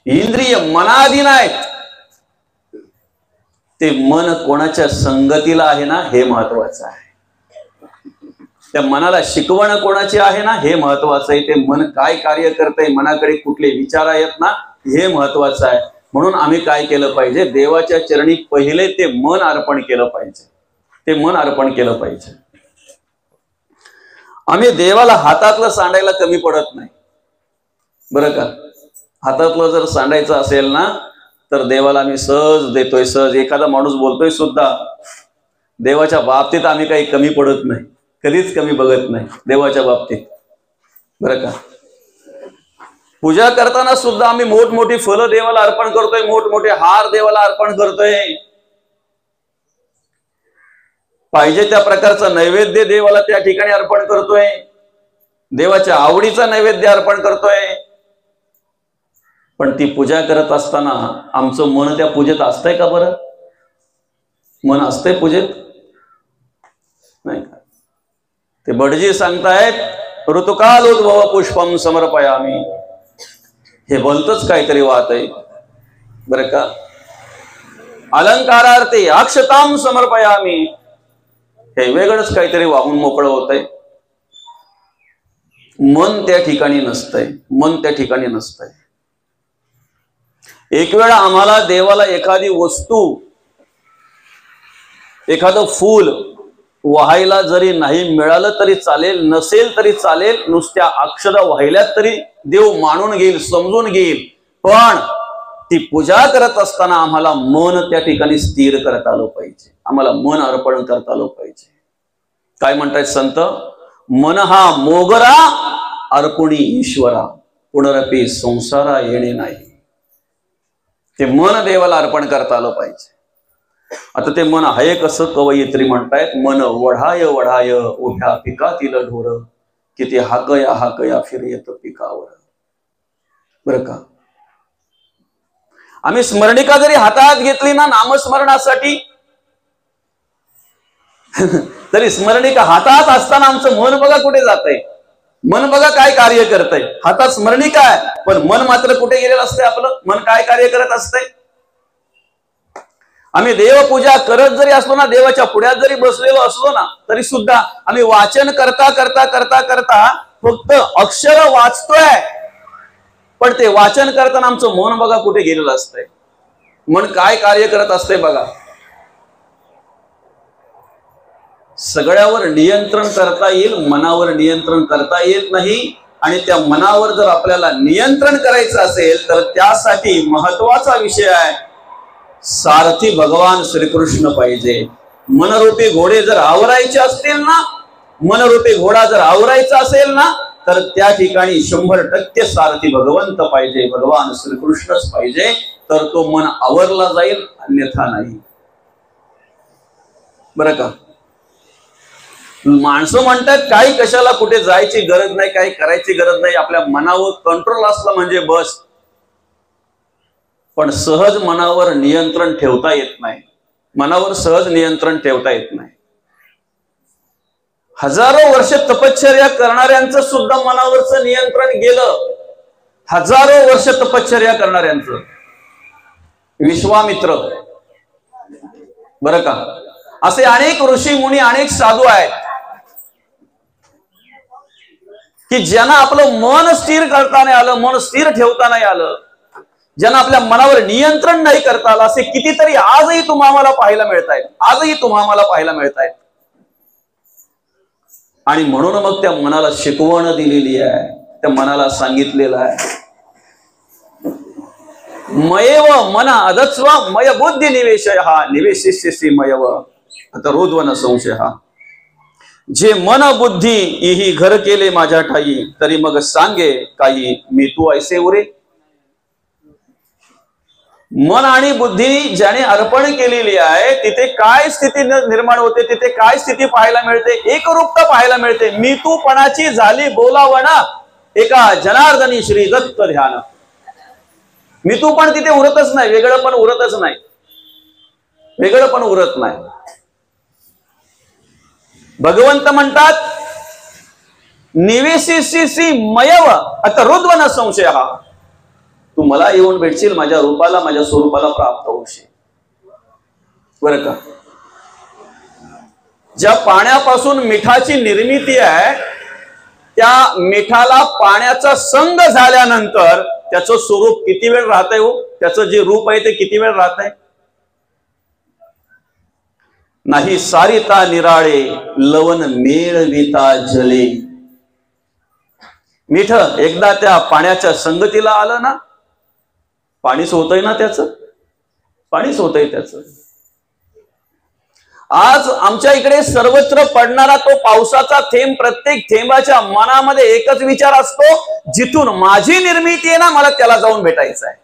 इंद्रिय मनाधीन आहेत. ते मन कोणाच्या संगतीला आहे ना, हे महत्वाचं आहे. त्या मनाला शिकवण कोणाची आहे ना, हे महत्वाचं आहे. ते मन काय कार्य करतंय, मनाकडे कुठले विचार आहेत ना, हे महत्वाचं आहे. म्हणून आम्ही काय केलं पाहिजे? देवाच्या चरणी पहिले ते मन अर्पण केलं पाहिजे. ते मन अर्पण केलं पाहिजे. आम्ही देवाला हातातलं सांडायला कमी पडत नाही. बरं का? हातातलं जर सांडायचं असेल ना तर देवाला आम्ही सहज देतोय. सहज एखादा माणूस बोलतोय सुद्धा, देवाच्या बाबतीत आम्ही काही कमी पडत नाही, कधीच कमी बघत नाही देवाच्या बाबतीत. बरं का? पूजा करताना सुद्धा आम्ही मोठमोठी फळं देवाला अर्पण करतोय, मोठमोठे हार देवाला अर्पण करतोय. पाहिजे त्या प्रकारचा नैवेद्य देवाला त्या ठिकाणी अर्पण करतोय. देवाच्या आवडीचा नैवेद्य अर्पण करतोय. पण ती पूजा करत असताना आमचं मन त्या पूजेत असतंय का? बरं, मन असतंय पूजेत? नाही का? ते भटजी सांगतायत, ऋतुकालोद्भव पुष्पम समर्पयामी. हे भलतच काहीतरी वाहत आहे. बरं का? अलंकारार्थे अक्षताम समर्पयामी. हे वेगळंच काहीतरी वाहून मोकळं होतंय. मन त्या ठिकाणी नसतंय. मन त्या ठिकाणी नसतंय. एक वेळा आम्हाला देवाला एखादी वस्तू, एखादं फूल वाहायला जरी नाही मिळालं तरी चालेल, नसेल तरी चालेल, नुसत्या अक्षरा वाहिल्यात तरी देव मानून घेईल, समजून घेईल. पण ती पूजा करत असताना आम्हाला मन त्या ठिकाणी स्थिर करता आलं पाहिजे. आम्हाला मन अर्पण करता आलं पाहिजे. काय म्हणतायत संत? मन हा मोगरा अर्पुणी ईश्वरा, पुनरपी संसारा येणे नाही. ते मन देवाला अर्पण करता आलं पाहिजे. आता ते मन आहे कसं? कवयित्री म्हणतायत, मन वढाय वढाय उभ्या पिकातील ढोर, किती हाकया हाकया फिरयत पिकावर. बरं का? आम्ही स्मरणिका जरी हातात घेतली ना नामस्मरणासाठी, तरी स्मरणिका हातात असताना आमचं मन बघा कुठे जातंय. मन बघा काय कार्य करतंय, हातात स्मरणी काय, पण मन मात्र कुठे गेलेलं असतंय? आपलं मन काय कार्य करत असतंय? आम्ही देवपूजा करत जरी असलो ना, देवाच्या पुढ्यात जरी बसलेलो असलो ना, तरी सुद्धा आम्ही वाचन करता करता करता करता फक्त अक्षर वाचतोय, पण ते वाचन करताना आमचं मन बघा कुठे गेलेलं असतंय. मन काय कार्य करत असते बघा. सगळ्यावर नियंत्रण करता येईल, मनावर नियंत्रण करता येत नाही. आणि त्या मनावर जर आपल्याला नियंत्रण करायचं असेल तर त्यासाठी महत्वाचा विषय आहे, सारथी भगवान श्रीकृष्ण पाहिजे. मनरूपी घोडे जर आवरायचे असतील ना, मनरूपी घोडा जर आवरायचा असेल ना, तर त्या ठिकाणी 100% सारथी भगवंत पाहिजे, भगवान श्रीकृष्णच पाहिजे, तर तो मन आवरला जाईल, अन्यथा नाही. बरं का? माणसं म्हणतात काही कशाला कुठे जायची गरज नाही, काही करायची गरज नाही, आपल्या मनावर कंट्रोल असला म्हणजे बस. पण सहज मनावर नियंत्रण ठेवता येत नाही, मनावर सहज नियंत्रण ठेवता येत नाही. हजारो वर्ष तपश्चर्या करणाऱ्यांचं सुद्धा मनावरचं नियंत्रण गेलं. हजारो वर्ष तपश्चर्या करणाऱ्यांचं. विश्वामित्र, बरं का, असे अनेक ऋषी मुनी, अनेक साधू आहेत की ज्यांना आपलं मन स्थिर करता नाही आलं, मन स्थिर ठेवता नाही आलं, ज्यांना आपल्या मनावर नियंत्रण नाही करता आलं, असे कितीतरी आजही तुम्हाला पाहायला मिळत आहेत, आजही तुम्हाला पाहायला मिळत आहेत. आणि म्हणून मग त्या मनाला शिकवण दिलेली आहे, त्या मनाला सांगितलेलं आहे, मयेव मन अदत्स्व मय बुद्धी निवेशय हा निवेशिष्यसी मयव आता रोधवन संशय हा. जे मन बुद्धी इही घर केले माझ्या ठाई, तरी मग सांगे काही मी तू ऐसे उरे. मन आणि बुद्धी ज्याने अर्पण केलेली आहे तिथे काय स्थिती निर्माण होते, तिथे काय स्थिती पाहायला मिळते? एकरूपता पाहायला मिळते. मी तू पणाची झाली बोलावणा एका जनार्दनी श्री दत्त ध्यान. मी तू पण तिथे उरतच नाही, वेगळं पण उरतच नाही, वेगळं पण उरत नाही. भगवंत म्हणतात निवेशिसी मयव आता रुद्वन संशय हा. तू मला येऊन भेटशील, माझ्या रूपाला, माझ्या स्वरूपाला प्राप्त होशील. बरं का? ज्या पाण्यापासून मिठाची निर्मिती आहे, त्या मिठाला पाण्याचा संग झाल्यानंतर त्याचं स्वरूप किती वेळ राहतंय हो? त्याचं जे रूप आहे ते किती वेळ राहतंय? नाही सारिता निराळे लवण मेळविता जले. मीठ एकदा त्या पाण्याच्या संगतीला आलं ना, पाणीच होतंय ना, त्याचं पाणीच होतंय त्याचं. आज आमच्या इकडे सर्वत्र पडणारा तो पावसाचा थेंब, प्रत्येक थेंबाच्या मनामध्ये एकच विचार असतो, जिथून माझी निर्मिती आहे ना, मला त्याला जाऊन भेटायचं आहे.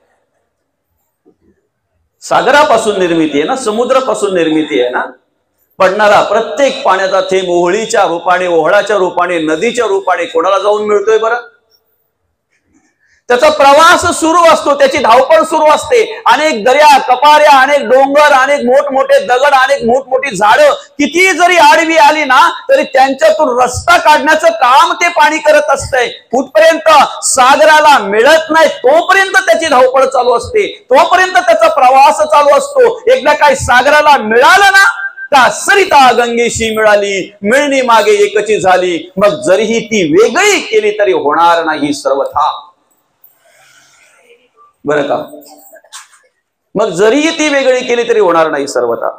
सागरापासून निर्मिती आहे ना, समुद्रापासून निर्मिती आहे ना. पडणारा प्रत्येक पाण्याचा थेंब ओहळीच्या रूपाने, ओहळाच्या रूपाने, नदीच्या रूपाने कोणाला जाऊन मिळतोय बरं? त्याचा प्रवास सुरू असतो, त्याची धावपळ सुरू असते. अनेक दर्या, कपाऱ्या, अनेक डोंगर, अनेक मोठमोठे दगड, अनेक मोठमोठी झाडं किती जरी आडवी आली ना, तरी त्यांच्यातून रस्ता काढण्याचं काम ते पाणी करत असतंय. कुठपर्यंत सागराला मिळत नाही तोपर्यंत त्याची धावपळ चालू असते, तोपर्यंत त्याचा प्रवास चालू असतो. एकदा काय सागराला मिळालं ना, का सरिता गंगेशी मिळाली, मिळणी मागे एकची झाली. मग जरीही ती वेगळी केली तरी होणार नाही सर्वथा. बरं का? मग जरीही ती वेगळी केली तरी होणार नाही सर्वथा.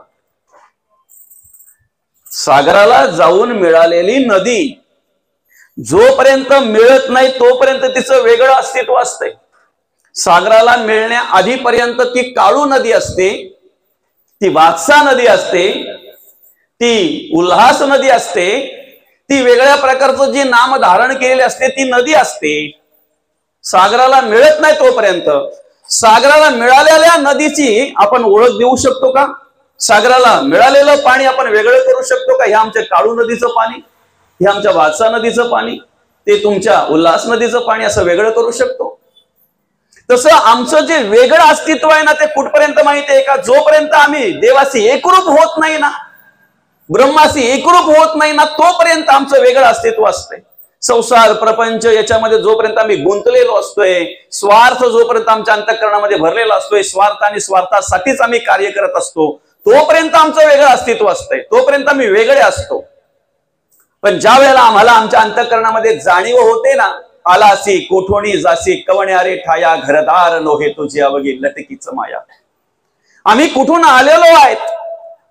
सागराला जाऊन मिळालेली नदी जोपर्यंत मिळत नाही तोपर्यंत तिचं वेगळं अस्तित्व असते. सागराला मिळण्या आधीपर्यंत ती काळू नदी असते, ती वात्सा नदी असते, ती उल्हास नदी असते, ती वेगळ्या प्रकारचं जे नाम धारण केलेले असते ती नदी असते. सागराला मिळत नाही तोपर्यंत. सागराला मिळालेल्या नदीची आपण ओळख देऊ शकतो का? सागराला मिळालेलं पाणी आपण वेगळं करू शकतो का? हे आमच्या काळू नदीचं पाणी, हे आमच्या वात्सा नदीचं पाणी, ते तुमच्या उल्हास नदीचं पाणी असं वेगळं करू शकतो? तसं आमचं जे वेगळं अस्तित्व आहे ना, ते कुठपर्यंत माहिती आहे का? जोपर्यंत आम्ही देवाशी एकरूप होत नाही ना, ब्रह्माशी एकरूप होत नाही ना, तोपर्यंत आमचं वेगळं अस्तित्व असतंय. संसार प्रपंच याच्यामध्ये जोपर्यंत आम्ही गुंतलेलो असतोय, स्वार्थ जोपर्यंत आमच्या अंतःकरणामध्ये भरलेला असतोय, स्वार्थ आणि स्वार्थासाठीच आम्ही कार्य करत असतो, तोपर्यंत आमचं वेगळं अस्तित्व असतंय, तोपर्यंत आम्ही वेगळे असतो. पण ज्या वेळेला आम्हाला आमच्या अंतःकरणामध्ये जाणीव होते ना, आलासी कोठोणी जासी कवण्यारे ठाया, घरदार नोहे तुझी अवघी लटकीच माया. आम्ही कुठून आलेलो आहेत,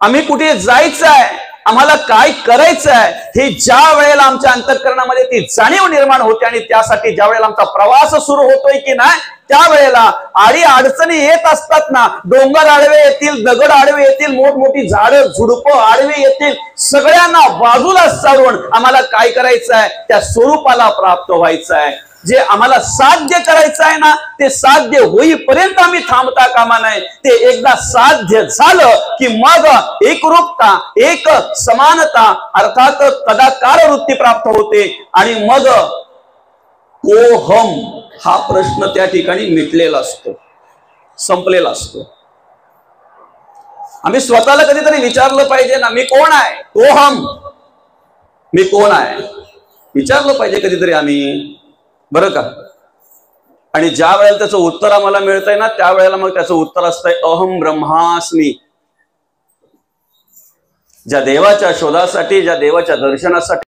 आम्ही कुठे जायचं आहे, आम्हाला काय करायचं आहे, हे ज्या वेळेला आमच्या अंतःकरणामध्ये ती जाणीव निर्माण होते आणि त्यासाठी ज्या वेळेला आमचा प्रवास सुरू होतोय की नाही, त्यावेळेला आडी अडचणी येत असतात ना, डोंगर आडवे येतील, दगड आडवे येतील, मोठमोठी झाडं झुडपं आडवे येतील, सगळ्यांना बाजूला सारून आम्हाला काय करायचं आहे, त्या स्वरूपाला प्राप्त व्हायचं आहे. जे आम्हाला साध्य करायचं आहे ना, ते साध्य होईपर्यंत आम्ही थांबता कामा नये. ते एकदा साध्य झालं की मग एकरूपता, एक समानता अर्थात तदाकार वृत्ती प्राप्त होते आणि मग कोहम हा प्रश्न त्या ठिकाणी मिटलेला असतो, संपलेला असतो. आम्ही स्वतःला कधीतरी विचारलं पाहिजे ना, मी कोण आहे, कोहम, मी कोण आहे, विचारलं पाहिजे कधीतरी आम्ही, बरं का. आणि ज्या वेळेला त्याचं उत्तर आम्हाला मिळतंय ना, त्यावेळेला मग त्याचं उत्तर असतंय अहम ब्रह्मास्मी. ज्या देवाच्या शोधासाठी, ज्या देवाच्या दर्शनासाठी